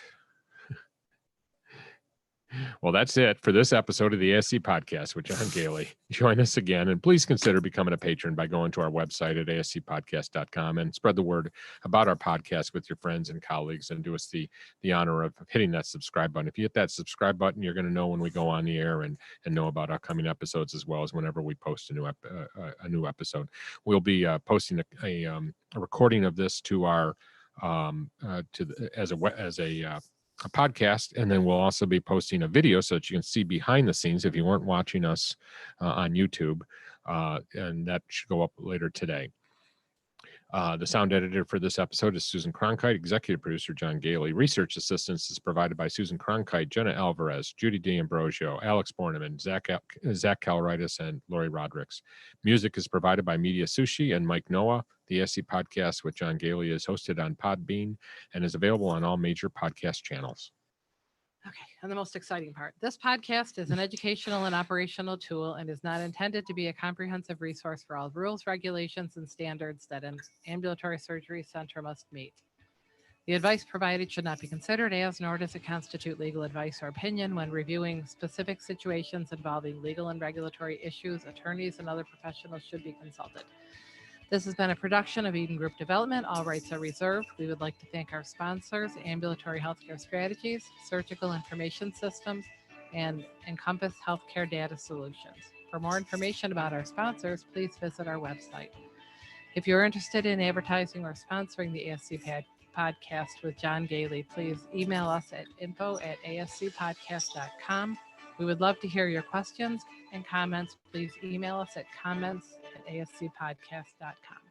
well, that's it for this episode of the ASC Podcast with John Goehle. Join us again, and please consider becoming a patron by going to our website at ascpodcast.com and spread the word about our podcast with your friends and colleagues, and do us the honor of hitting that subscribe button. If you hit that subscribe button, you're going to know when we go on the air and know about upcoming episodes, as well as whenever we post a new episode. We'll be posting a recording of this to our as a podcast, and then we'll also be posting a video so that you can see behind the scenes if you weren't watching us on YouTube, and that should go up later today. The sound editor for this episode is Susan Cronkite, executive producer John Goehle. Research assistance is provided by Susan Cronkite, Jenna Alvarez, Judy D'Ambrosio, Alex Borneman, Zach Calritis, and Lori Rodericks. Music is provided by Media Sushi and Mike Noah. The ASC Podcast with John Goehle is hosted on Podbean and is available on all major podcast channels.
Okay, and the most exciting part. This podcast is an educational and operational tool and is not intended to be a comprehensive resource for all rules, regulations, and standards that an ambulatory surgery center must meet. The advice provided should not be considered as, nor does it constitute legal advice or opinion when reviewing specific situations involving legal and regulatory issues. Attorneys and other professionals should be consulted. This has been a production of Eden Group Development. All rights are reserved. We would like to thank our sponsors, Ambulatory Healthcare Strategies, Surgical Information Systems, and Encompass Healthcare Data Solutions. For more information about our sponsors, please visit our website. If you're interested in advertising or sponsoring the ASC Podcast with John Goehle, please email us at info@ascpodcast.com. We would love to hear your questions and comments. Please email us at comments@ascpodcast.com.